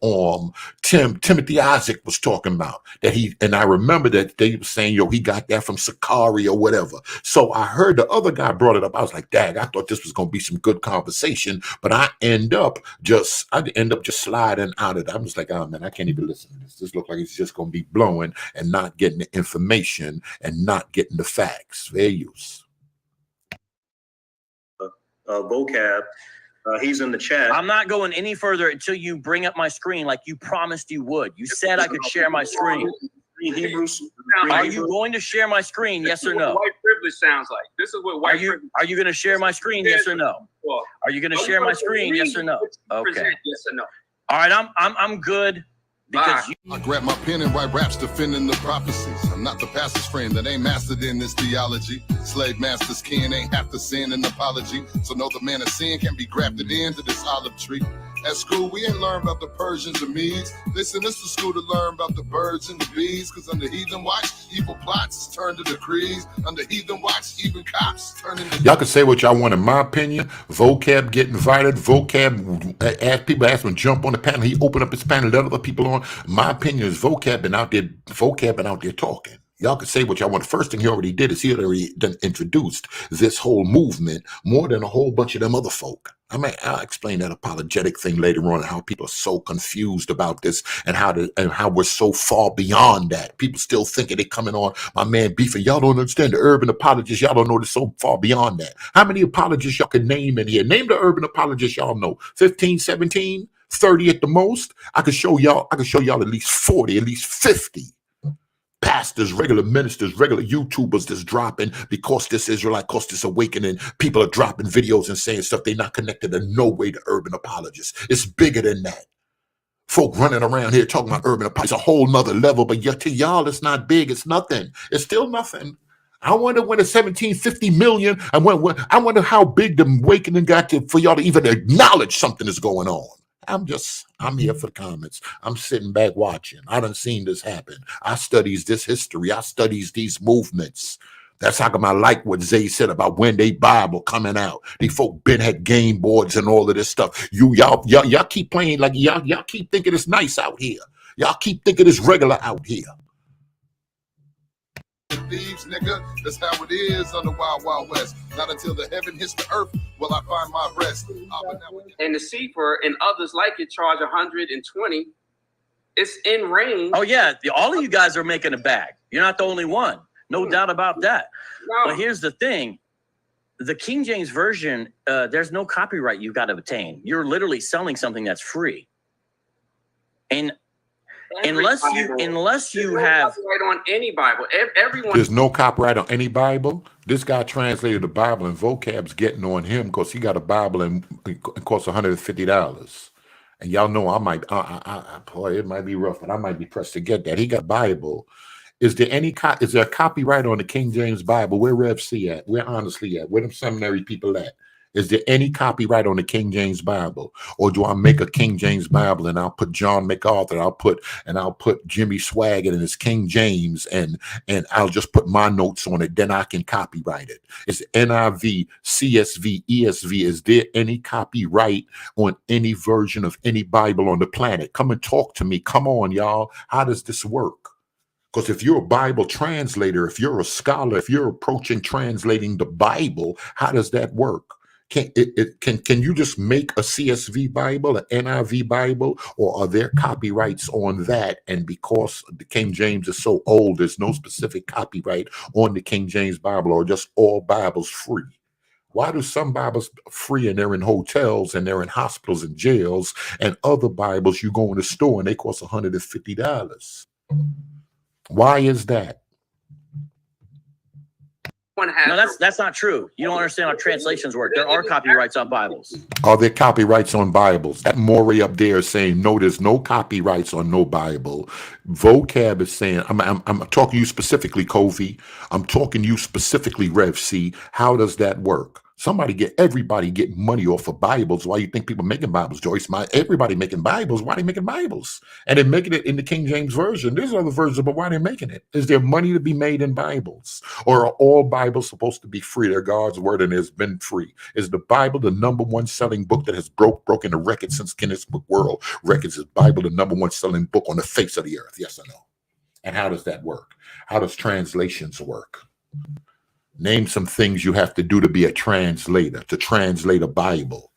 Timothy Isaac was talking about. And I remember that they were saying, yo, he got that from Sakari or whatever. So I heard the other guy brought it up. I was like, dang, I thought this was gonna be some good conversation, but I end up just sliding out of it. I'm just like, oh man, I can't even listen to this. This looks like it's just gonna be blowing and not getting the information and not getting the facts. Fair use. Vocab. He's in the chat. I'm not going any further until you bring up my screen like you promised you would. You said I could share my screen. Hebrews. Are you going to share my screen? Yes or no? White privilege sounds like. This is what white privilege. Are you going to share my screen? Yes or no? Are you going to share my screen? Yes or no? Okay. Yes or no? All right. I'm good. Because I grab my pen and write raps defending the prophecies. I'm not the pastor's friend that ain't mastered in this theology. Slave master's kin ain't have to sin an apology. So know the man of sin can be grafted into this olive tree. At school, we ain't learn about the Persians and Medes. Listen, this is school to learn about the birds and the bees. Cause under heathen watch, evil plots turn to decrees. Under heathen watch, even cops turn into... Y'all can say what y'all want in my opinion. Vocab get invited. Vocab, people ask him to jump on the panel. He opened up his panel, let other people on. My opinion is Vocab been out there talking. Y'all can say what y'all want. The first thing he already did is he already introduced this whole movement more than a whole bunch of them other folk. I'll explain that apologetic thing later on, and how people are so confused about this, and how we're so far beyond that. People still thinking they're coming on my man Beef, and y'all don't understand the urban apologists. Y'all don't know they're so far beyond that. How many apologists y'all can name in here? Name the urban apologists y'all know. 15, 17, 30 at the most. I could show y'all at least 40, at least 50. Pastors, regular ministers, regular YouTubers that's dropping because this Israelite, because this awakening, people are dropping videos and saying stuff they're not connected in no way to urban apologists. It's bigger than that. Folk running around here talking about urban apologists, a whole nother level, but yet to y'all, it's not big. It's nothing. It's still nothing. I wonder when the 1750 million, I wonder how big the awakening got for y'all to even acknowledge something is going on. I'm here for the comments. I'm sitting back watching. I done seen this happen. I studies this history. I studies these movements. That's how come I like what Zay said about when they Bible coming out. These folk been had game boards and all of this stuff. Y'all keep playing like y'all keep thinking it's nice out here. Y'all keep thinking it's regular out here. Thieves, nigga, that's how it is on the Wild Wild West. Not until the heaven hits the earth will I find my rest. And the Sefer and others like it charge 120. It's in range. Oh yeah, all of you guys are making a bag. You're not the only one. No doubt about that. No. But here's the thing. The King James Version, there's no copyright you've got to obtain. You're literally selling something that's free. And unless you have copyright on any Bible, everyone. There's no copyright on any Bible. This guy translated the Bible, and Vocab's getting on him because he got a Bible and it costs $150. And y'all know boy, it might be rough, but I might be pressed to get that. He got a Bible. Is there a copyright on the King James Bible? Where Rev C at? Where Honestly at? Where them seminary people at? Is there any copyright on the King James Bible? Or do I make a King James Bible and I'll put John MacArthur, I'll put Jimmy Swaggart and his King James, and I'll just put my notes on it, then I can copyright it. It's NIV, CSV, ESV. Is there any copyright on any version of any Bible on the planet? Come and talk to me. Come on, y'all. How does this work? Because if you're a Bible translator, if you're a scholar, if you're approaching translating the Bible, how does that work? Can you just make a CSV Bible, an NIV Bible, or are there copyrights on that? And because the King James is so old, there's no specific copyright on the King James Bible, or just all Bibles free? Why do some Bibles free and they're in hotels and they're in hospitals and jails, and other Bibles you go in the store and they cost $150? Why is that? No, that's not true. You don't understand how translations work. There are copyrights on Bibles. Are there copyrights on Bibles? That Morey up there is saying, no, there's no copyrights on no Bible. Vocab is saying, I'm talking to you specifically, Kofi. I'm talking to you specifically, Rev C. How does that work? Everybody get money off of Bibles. Why you think people making Bibles, Joyce? Everybody making Bibles. Why are they making Bibles? And they're making it in the King James Version. There's other versions, but why are they making it? Is there money to be made in Bibles? Or are all Bibles supposed to be free? They're God's word and has been free. Is the Bible the #1 selling book that has broken the record since Guinness Book World Records? Is Bible the #1 selling book on the face of the earth? Yes or no? And how does that work? How does translations work? Name some things you have to do to be a translator, to translate a Bible.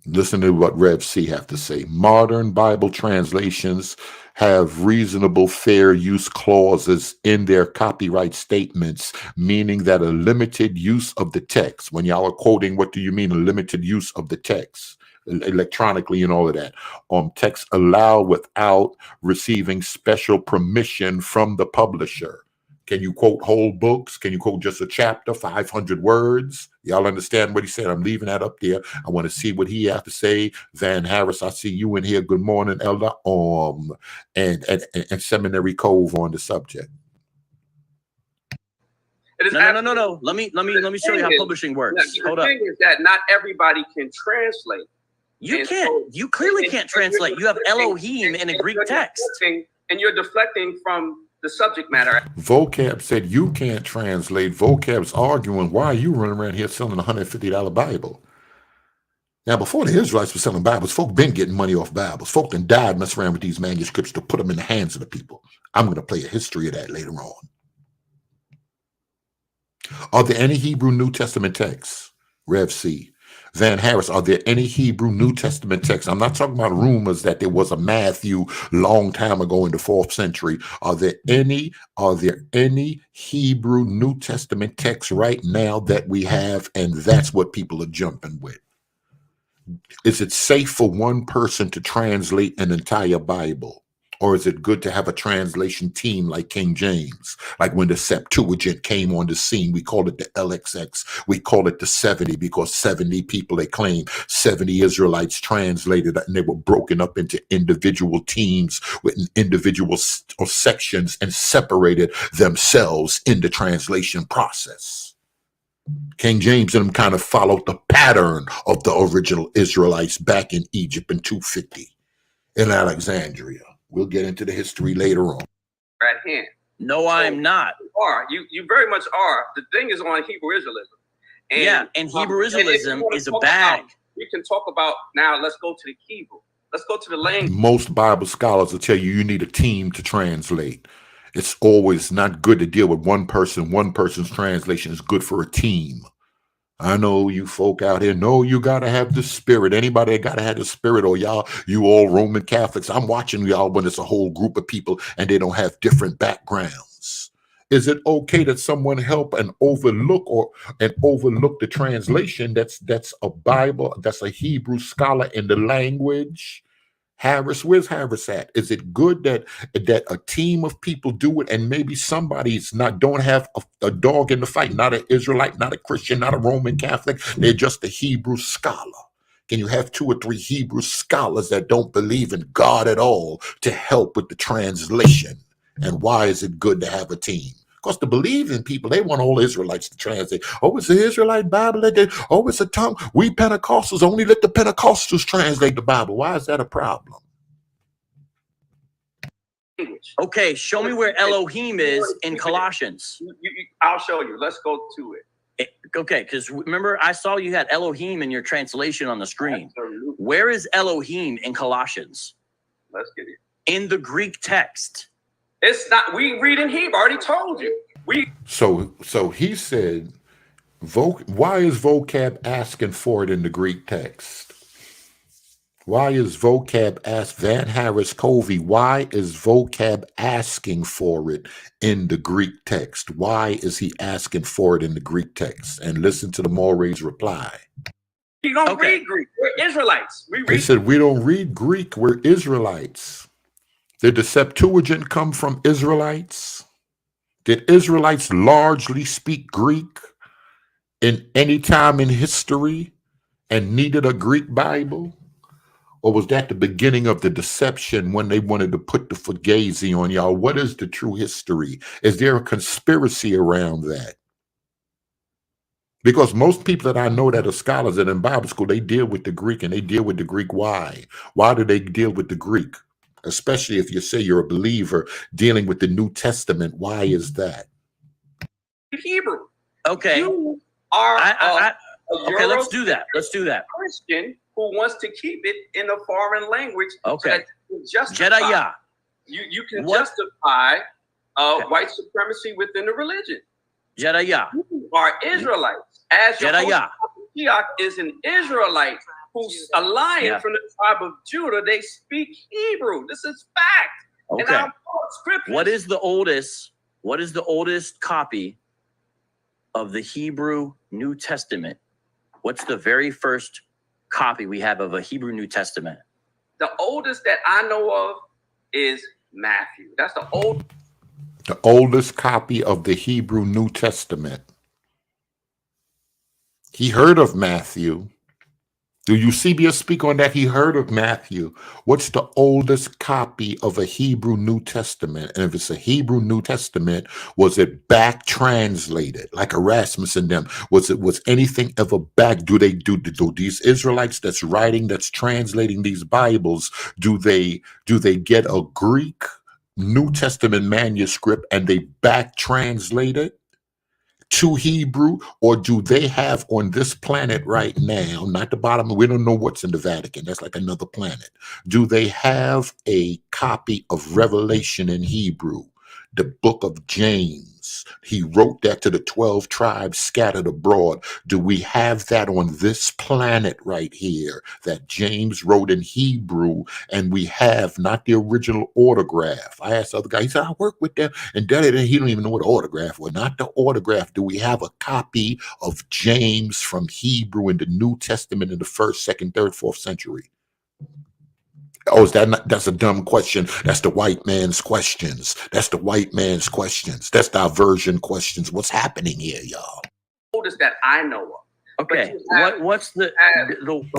Listen to what Rev C have to say. Modern Bible translations have reasonable fair use clauses in their copyright statements, meaning that a limited use of the text. When y'all are quoting, what do you mean a limited use of the text? Electronically and all of that. Text allowed without receiving special permission from the publisher. Can you quote whole books? Can you quote just a chapter, 500 words? Y'all understand what he said? I'm leaving that up there. I want to see what he has to say. Van Harris, I see you in here. Good morning, Elder. And Seminary Cove on the subject. No. Let me show you how publishing works. Hold up. The thing is that not everybody can translate. You can't. You clearly can't translate. You have Elohim in a Greek text. And you're deflecting from the subject matter. Vocab said you can't translate. Vocab's arguing, why are you running around here selling a $150 Bible? Now, before the Israelites were selling Bibles, folk been getting money off Bibles. Folk done died messing around with these manuscripts to put them in the hands of the people. I'm going to play a history of that later on. Are there any Hebrew New Testament texts? Rev C. Van Harris, are there any Hebrew New Testament texts? I'm not talking about rumors that there was a Matthew long time ago in the 4th century. Are there any Hebrew New Testament texts right now that we have, and that's what people are jumping with? Is it safe for one person to translate an entire Bible? Or is it good to have a translation team like King James? Like when the Septuagint came on the scene, we called it the LXX. We called it the 70 because 70 people, they claim 70 Israelites translated it, and they were broken up into individual teams with individual sections and separated themselves in the translation process. King James and them kind of followed the pattern of the original Israelites back in Egypt in 250 in Alexandria. We'll get into the history later on. At hand. No, I'm not. You very much are. The thing is on Hebrew Israelism. And Hebrew Israelism is a bag. You can talk about, now let's go to the Hebrew. Let's go to the language. Most Bible scholars will tell you need a team to translate. It's always not good to deal with one person. One person's translation is good for a team. I know you folk out here know you got to have the Spirit. Anybody that got to have the Spirit, or y'all, you all Roman Catholics, I'm watching y'all when it's a whole group of people and they don't have different backgrounds. Is it okay that someone help and overlook the translation that's a Bible, that's a Hebrew scholar in the language? Harris, where's Harris at? Is it good that a team of people do it, and maybe somebody's don't have a dog in the fight, not an Israelite, not a Christian, not a Roman Catholic, they're just a Hebrew scholar? Can you have 2 or 3 Hebrew scholars that don't believe in God at all to help with the translation? And why is it good to have a team? Because the believing people, they want all Israelites to translate. Oh, it's the Israelite Bible. Oh, it's a tongue. We Pentecostals only let the Pentecostals translate the Bible. Why is that a problem? Okay, show me where Elohim is in Colossians. I'll show you. Let's go to it. Okay, because remember, I saw you had Elohim in your translation on the screen. Where is Elohim in Colossians? Let's get it. In the Greek text. It's not, we read in Hebrew, I already told you. So he said, why is Vocab asking for it in the Greek text? Why is Vocab asked Van Harris Covey? Why is Vocab asking for it in the Greek text? Why is he asking for it in the Greek text? And listen to the Moray's reply. You don't read Greek. We're Israelites. They said we don't read Greek. We're Israelites. Did the Septuagint come from Israelites? Did Israelites largely speak Greek in any time in history and needed a Greek Bible? Or was that the beginning of the deception when they wanted to put the fugazi on y'all? What is the true history? Is there a conspiracy around that? Because most people that I know that are scholars and in Bible school, they deal with the Greek and they deal with the Greek. Why? Why do they deal with the Greek? Especially if you say you're a believer dealing with the New Testament. Why is that? Hebrew. Okay. You are okay, let's do that. Let's do that. Christian who wants to keep it in a foreign language. Okay. Jedaiah. You can justify white supremacy within the religion. Jedaiah. You are Israelites. As your Mashiach is an Israelite who's a lion from the tribe of Judah. They speak Hebrew. This is fact. Okay. And scriptures. What is the oldest copy of the Hebrew New Testament? What's the very first copy we have of a Hebrew New Testament? The oldest that I know of is Matthew. That's the oldest copy of the Hebrew New Testament. He heard of Matthew. Do Eusebius speak on that? He heard of Matthew. What's the oldest copy of a Hebrew New Testament? And if it's a Hebrew New Testament, was it back translated like Erasmus and them? Was anything ever back? Do these Israelites that's writing, that's translating these Bibles, do they get a Greek New Testament manuscript and they back translate it to Hebrew, or do they have on this planet right now, not the bottom, we don't know what's in the Vatican, that's like another planet, do they have a copy of Revelation in Hebrew, the book of James? He wrote that to the 12 tribes scattered abroad. Do we have that on this planet right here that James wrote in Hebrew, and we have not the original autograph? I asked the other guy, he said, I work with them, and he don't even know what autograph was. Not the autograph. Do we have a copy of James from Hebrew in the New Testament in the 1st, 2nd, 3rd, 4th century? Oh, is that not, that's a dumb question. That's the white man's questions. That's the white man's questions. That's diversion questions. What's happening here, y'all? Oldest that I know of. Okay. What's the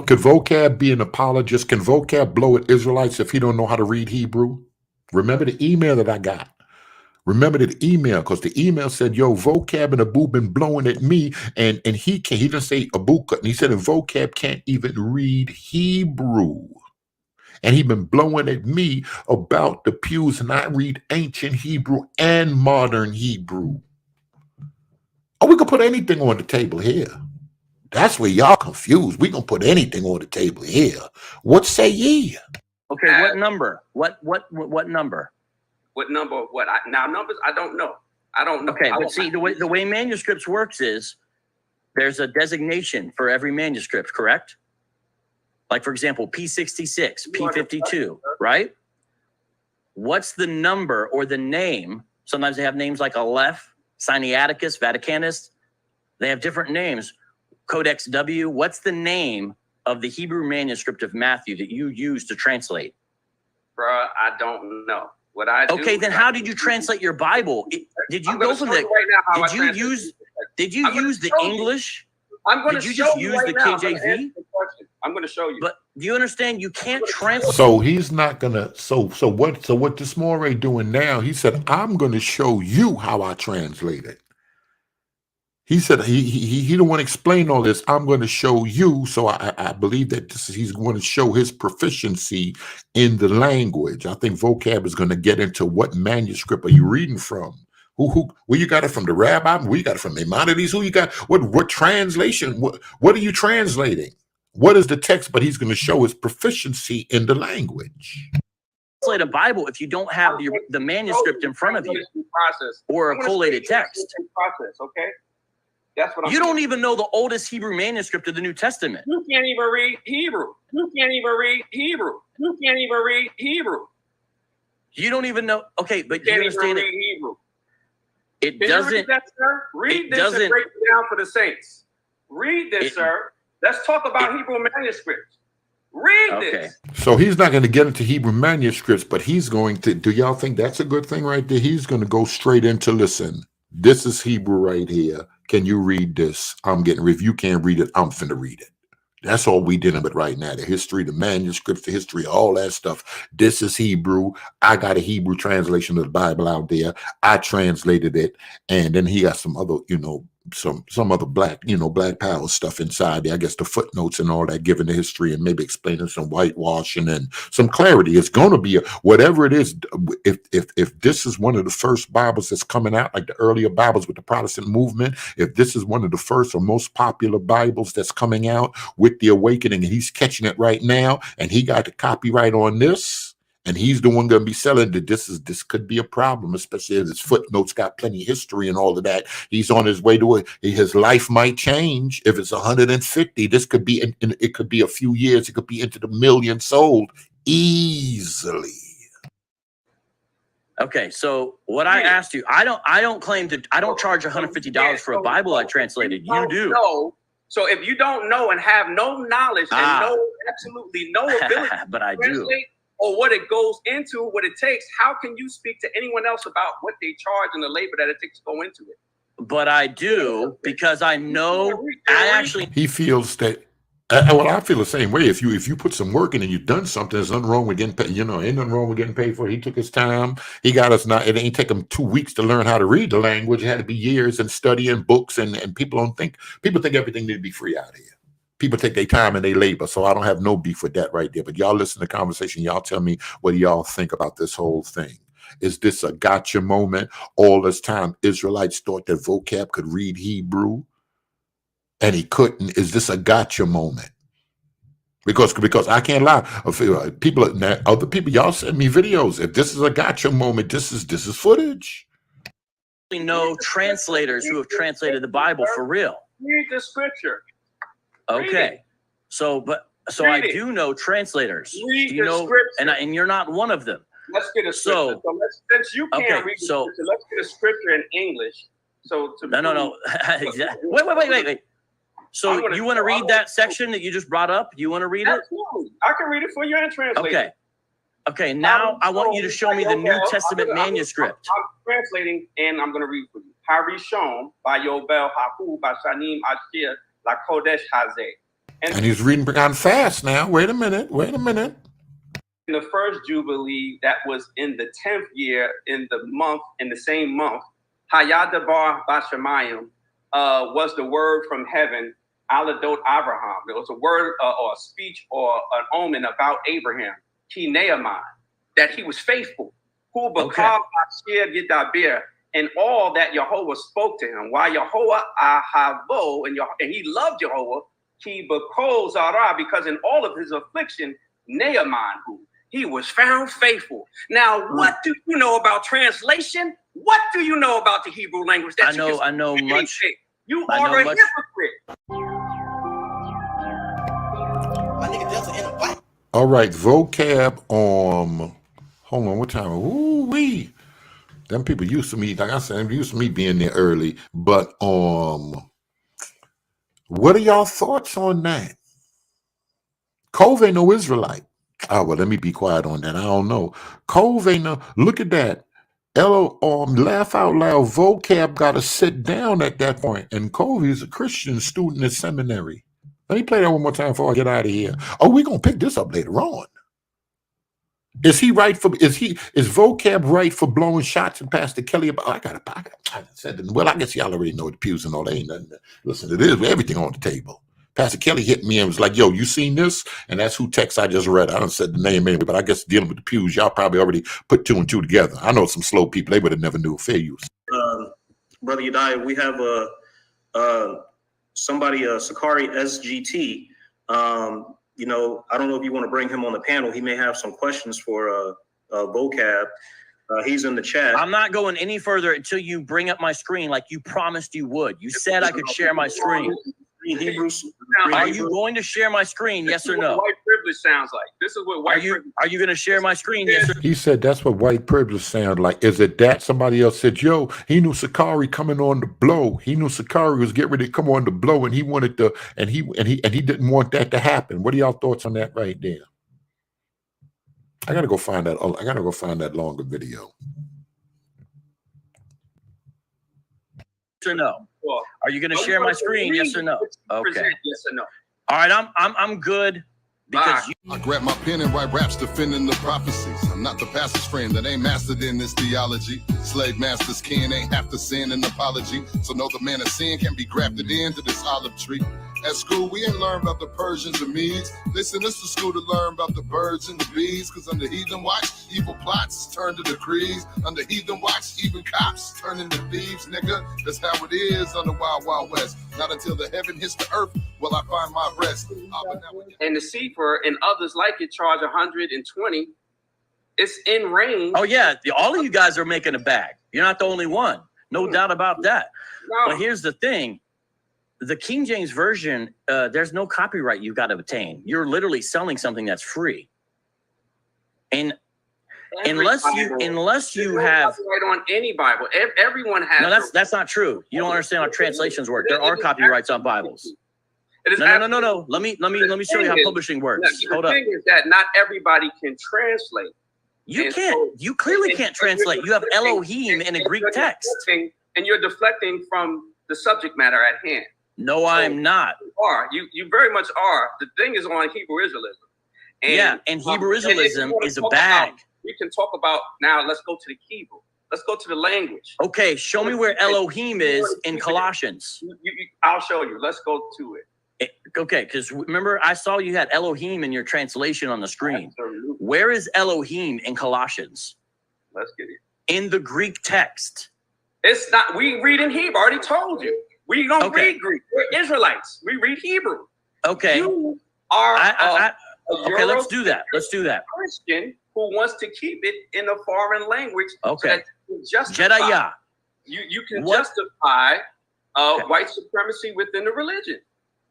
Could Vocab be an apologist? Can Vocab blow at Israelites if he don't know how to read Hebrew? Remember the email that I got. Remember the email, because the email said, yo, Vocab and Abu been blowing at me, and he didn't say Abu couldn't. He said, and Vocab can't even read Hebrew. And he been blowing at me about the pews, and I read ancient Hebrew and modern Hebrew. Oh, we can put anything on the table here. That's where y'all confused. We can put anything on the table here. What say ye? Okay, what number? What number? What number of what? Numbers, I don't know. I don't know. Okay, but see, the way manuscripts works is there's a designation for every manuscript, correct? Like, for example, P66, P52, right? What's the number or the name? Sometimes they have names like Aleph, Sinaiticus, Vaticanus. They have different names. Codex W. What's the name of the Hebrew manuscript of Matthew that you use to translate? Bruh, I don't know. What I do, okay, then how did you translate your Bible? Did you go from the? Did you use the English? I'm going to show just you use the KJV? I'm going to show you. But do you understand? You can't translate. So he's not gonna. So what this Moray doing now? He said, I'm going to show you how I translate it. He said he don't want to explain all this. I'm going to show you. So I believe that he's going to show his proficiency in the language. I think Vocab is going to get into what manuscript are you reading from? Where you got it from? The rabbi? Where you got it from? Maimonides? Who you got? What translation? What are you translating? What is the text? But he's going to show his proficiency in the language. Translate a Bible if you don't have the manuscript in front of you or a collated text. Process, okay? That's what I'm You don't saying. even know the oldest Hebrew manuscript of the New Testament. You can't even read Hebrew. You can't even read Hebrew. You can't even read Hebrew. You don't even know. Okay, but You you can't even understand read it. Hebrew. It Can doesn't. you read that, sir? Read this and break it down for the saints. Read this, sir. Let's talk about Hebrew manuscripts. Read this. So he's not going to get into Hebrew manuscripts, but he's going to, do y'all think that's a good thing right there? He's going to go straight into, listen, this is Hebrew right here. Can you read this? I'm getting, if you can't read it, I'm finna read it. That's all we dealing with right now. The history, the manuscripts, the history, all that stuff. This is Hebrew. I got a Hebrew translation of the Bible out there. I translated it. And then he got some other, some other black, black power stuff inside there. I guess the footnotes and all that, giving the history and maybe explaining some whitewashing and some clarity. It's going to be whatever it is. If this is one of the first Bibles that's coming out, like the earlier Bibles with the Protestant movement, if this is one of the first or most popular Bibles that's coming out with the awakening, and he's catching it right now, and he got the copyright on this, and he's the one going to be selling that this could be a problem, especially as his footnotes got plenty of history and all of that. He's on his way to it. His life might change. If it's 150, this could be, it could be a few years. It could be into the million sold easily. Okay, so what I asked you, I don't claim to, I don't charge $150 for a Bible I translated. You do. No. So if you don't know and have no knowledge and absolutely no ability but I to translate or what it goes into, what it takes, how can you speak to anyone else about what they charge and the labor that it takes to go into it? But I do, because I know, He feels that, well, I feel the same way. If you put some work in and you've done something, there's nothing wrong with getting paid. Ain't nothing wrong with getting paid for it. He took his time. He got us now. It ain't take him 2 weeks to learn how to read the language. It had to be years and studying books, and people think everything need to be free out here. People take their time and they labor. So I don't have no beef with that right there. But y'all listen to the conversation. Y'all tell me what y'all think about this whole thing. Is this a gotcha moment? All this time, Israelites thought that Vocab could read Hebrew, and he couldn't. Is this a gotcha moment? Because I can't lie. Other people, y'all send me videos. If this is a gotcha moment, this is footage. Know translators who have translated the Bible for real. Read the scripture. Okay, so I do know translators. Read do you know, scripture. and you're not one of them. Let's get a scripture. So since you can't read the scripture, let's get a scripture in English. So to no. Exactly. Wait. So you want to read that section that you just brought up? You want to read it? Absolutely. I can read it for you and translate it. Okay. Now I want you to show me the New Testament manuscript. I'm translating and I'm going to read for you. Harishon by Yobel Haku by Shanim Ashir La Kodesh Hazeh. And he's reading kind of fast now. Wait a minute. In the first Jubilee, that was in the 10th year, in the same month, Hayadabar Bashamayim was the word from heaven, Aladot Abraham. There was a word or a speech or an omen about Abraham, Ki Naaman, that he was faithful. Hu Bakal Ashir Yidabir, and all that Yehovah spoke to him. While Yehovah Ahavo, and he loved Yehovah, Ki Bakol Zara, because in all of his affliction, Naaman, he was found faithful. Now, what do you know about translation? What do you know about the Hebrew language? I know much. You are a hypocrite. All right, Vocab. Hold on. What time? Ooh wee. Them people used to me. Like I said, used to me being there early. But what are y'all thoughts on that? Cove ain't no Israelite. Oh, well, let me be quiet on that. I don't know. Cove ain't no. Look at that. Laugh out loud. Vocab got to sit down at that point. And Cove is a Christian student at seminary. Let me play that one more time before I get out of here. Oh, we're gonna pick this up later on. Is Vocab right for blowing shots at Pastor Kelly about? I said, well, I guess y'all already know the pews and all. There ain't nothing. Listen, it is everything on the table. Pastor Kelly hit me and was like, yo, you seen this? And that's who text I just read. I don't said the name anyway, but I guess dealing with the pews, y'all probably already put 2 and 2 together. I know some slow people, they would have never knew fair use. Brother Yedaya, we have somebody, Sakari SGT. I don't know if you want to bring him on the panel. He may have some questions for Vocab. He's in the chat. I'm not going any further until you bring up my screen like you promised you would. You said I could share my screen. Are you going to share my screen? Yes or no? White privilege sounds like. This is what white privilege. Are you going to share my screen? Yes or no? He said that's what white privilege sound like. Is it that? Somebody else said, yo, he knew Sakari coming on the blow. He knew Sakari was getting ready to come on the blow, and he wanted to, and he didn't want that to happen. What are y'all thoughts on that right there? I gotta go find that. I gotta go find that longer video. Yes or no? Are you going to share my screen? Yes or no? Okay. Yes or no? All right, I'm good because I grab my pen and write raps defending the prophecies. I'm not the pastor's friend that ain't mastered in this theology. Slave masters ain't have to send an apology. So know the man of sin can be grafted into this olive tree. At school, we ain't learned about the Persians and Medes. They sent us to school to learn about the birds and the bees. Cause under heathen watch, evil plots turn to decrees. Under heathen watch, even cops turn into thieves, nigga. That's how it is on the Wild Wild West. Not until the heaven hits the earth will I find my rest. And the Sefer and others like it charge 120. It's in range. Oh yeah, all of you guys are making a bag. You're not the only one. No doubt about that. No. But here's the thing. The King James Version, there's no copyright you've got to obtain. You're literally selling something that's free. And unless you have copyright on any Bible, everyone has. No, that's not true. You don't understand how translations work. There are copyrights on Bibles. No. Let me show you how publishing works. Hold up. The thing is that not everybody can translate. You can't. You clearly can't translate. You have Elohim in a Greek text. And you're deflecting from the subject matter at hand. No, I'm not. You very much are. The thing is on Hebrew Israelism. And Hebrew Israelism is a bag. We can talk about now. Let's go to the Hebrew. Let's go to the language. Okay, show me where Elohim is in Colossians. I'll show you. Let's go to it. Okay, because remember, I saw you had Elohim in your translation on the screen. Absolutely. Where is Elohim in Colossians? Let's get it. In the Greek text. It's not. We read in Hebrew. I already told you. We don't read Greek. We're Israelites. We read Hebrew. Okay. You are okay, let's do that. Let's do that. Christian who wants to keep it in a foreign language. Okay. So Jedaiah. You can justify white supremacy within the religion.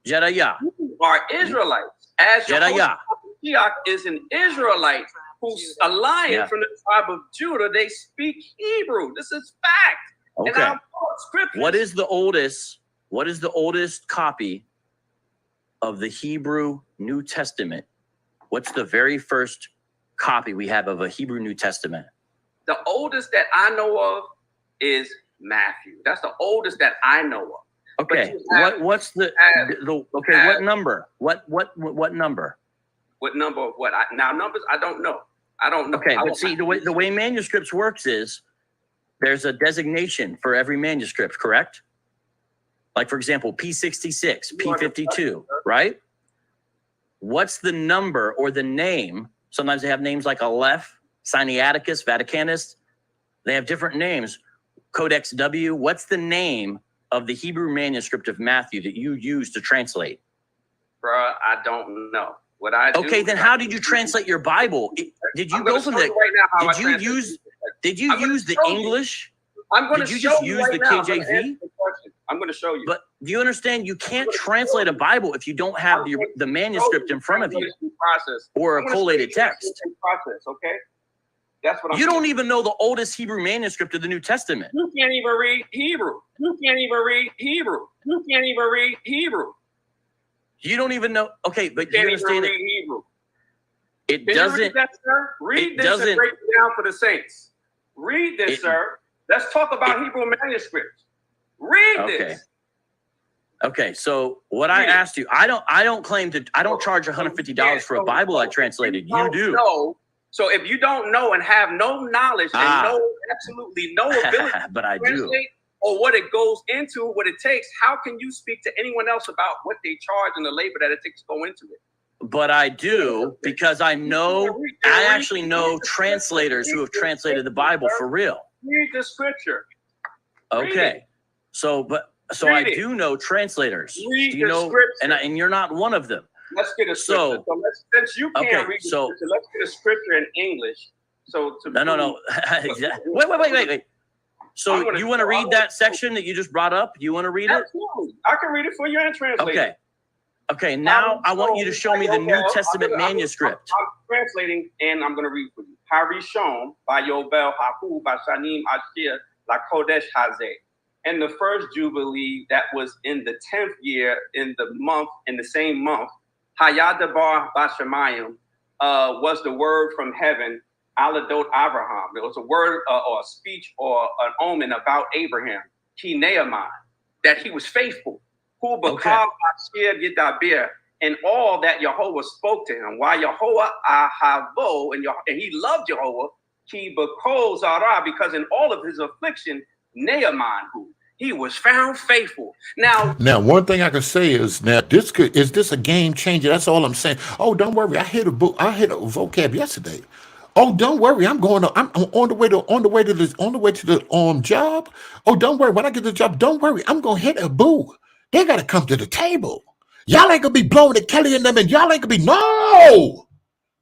Jedaiah. You are Israelites. As Jedaiah. Mashiach is an Israelite who's a lion from the tribe of Judah. They speak Hebrew. This is fact. Okay. And what is the oldest copy of the Hebrew New Testament? What's the very first copy we have of a Hebrew New Testament? The oldest that I know of is Matthew. That's the oldest that I know of. Okay. What's the what number? What number? What number of what? Numbers I don't know. I don't know. Okay, but see, the way manuscripts works is there's a designation for every manuscript, correct? Like, for example, P66, P52, right? What's the number or the name? Sometimes they have names like Aleph, Sinaiticus, Vaticanus. They have different names. Codex W. What's the name of the Hebrew manuscript of Matthew that you use to translate? Bruh, I don't know. What I do, okay, then how did you translate your Bible? Did you go from the? Did you use the English? I'm going to Did you just use the KJV? I'm going to show you. But do you understand? You can't translate a Bible if you don't have the manuscript in front of you or a collated text. Okay, that's what you don't even know the oldest Hebrew manuscript of the New Testament. You can't even read Hebrew. You can't even read Hebrew. You can't even read Hebrew. You don't even know. Okay, but you understand Hebrew. It doesn't. Read that, sir? Read this and break it down for the saints. Read this, sir. Let's talk about Hebrew manuscripts. Read this. Okay, so what I asked you, I don't claim to. I don't charge $150 for a Bible I translated. You do. No. So if you don't know and have no knowledge and absolutely no ability, but I do. Or what it goes into, what it takes, how can you speak to anyone else about what they charge and the labor that it takes to go into it? But I do, because I actually know translators who have translated the Bible for real. Read the scripture. Okay. So I do know translators. Read do you know, scripture. And you're not one of them. Let's get a scripture. So since you can't read the scripture, let's get a scripture in English So to no. Wait. So you want to read that section that you just brought up? You want to read it? Absolutely. I can read it for you and translate it. Okay. Now I want you to show me the New Testament manuscript. I'm translating and I'm going to read for you. Harishon by Yobel Haku by Shanim Ashir La Kodesh Hazeh. And the first Jubilee that was in the 10th year in the same month, Hayadabar Bashamayim was the word from heaven, Aladot Abraham. It was a word or a speech or an omen about Abraham, Ki Nehemiah, that he was faithful. Who Bakab Ashir Yidabir, and all that Yehovah spoke to him. Why Yehovah Ahavo, and he loved Yehovah, Ki Bakol Zara, because in all of his affliction, Nehemiah, he was found faithful. Now, one thing I can say is is this a game changer? That's all I'm saying. Oh, don't worry. I hit a vocab yesterday. Oh, don't worry. I'm on the way to the job. Oh, don't worry. When I get to the job, don't worry. I'm gonna hit a boo. They gotta come to the table. Y'all ain't gonna be blowing the Kelly and them, and y'all ain't gonna be no.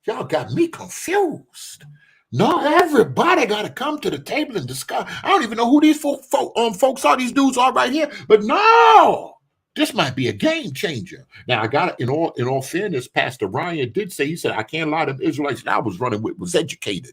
Y'all got me confused. No, everybody got to come to the table and discuss. I don't even know who these folks are. These dudes are right here. But no, this might be a game changer. Now, I got it. In all fairness, Pastor Ryan did say, he said, I can't lie to the Israelites that I was running with was educated.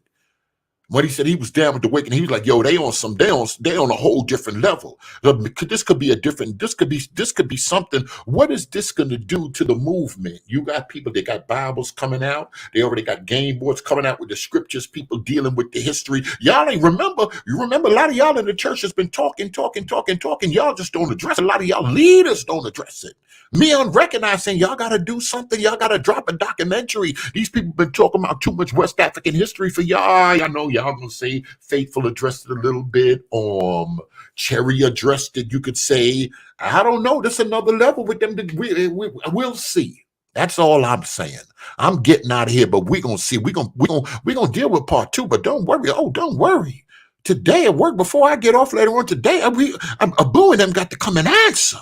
When he said he was down with the wicked, he was like, "Yo, they on a whole different level. This could be something. What is this going to do to the movement? You got people that got Bibles coming out. They already got game boards coming out with the scriptures. People dealing with the history. Y'all ain't remember. You remember a lot of y'all in the church has been talking. Y'all just don't address it. A lot of y'all leaders don't address it. Me unrecognizing, y'all got to do something. Y'all got to drop a documentary. These people been talking about too much West African history for y'all. I know y'all gonna say Faithful addressed it a little bit. Cherry addressed it. You could say, I don't know. There's another level with them. We'll see. That's all I'm saying. I'm getting out of here, but we're gonna see. We're gonna deal with part 2. But don't worry. Oh, don't worry. Today at work, before I get off later on today, Abu and them got to come and answer.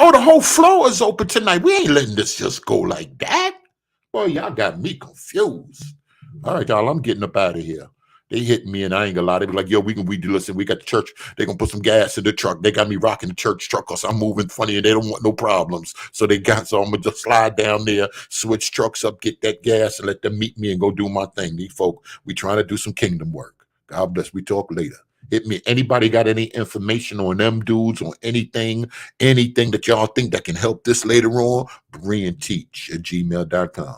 Oh, the whole floor is open tonight. We ain't letting this just go like that. Boy, y'all got me confused. All right, y'all, I'm getting up out of here. They hit me and I ain't gonna lie. They be like, yo, listen, we got the church. They gonna put some gas in the truck. They got me rocking the church truck because I'm moving funny and they don't want no problems. So I'm gonna just slide down there, switch trucks up, get that gas and let them meet me and go do my thing. These folk, we trying to do some kingdom work. God bless. We talk later. Hit me. Anybody got any information on them dudes or anything that y'all think that can help this later on? BrianTeach@gmail.com.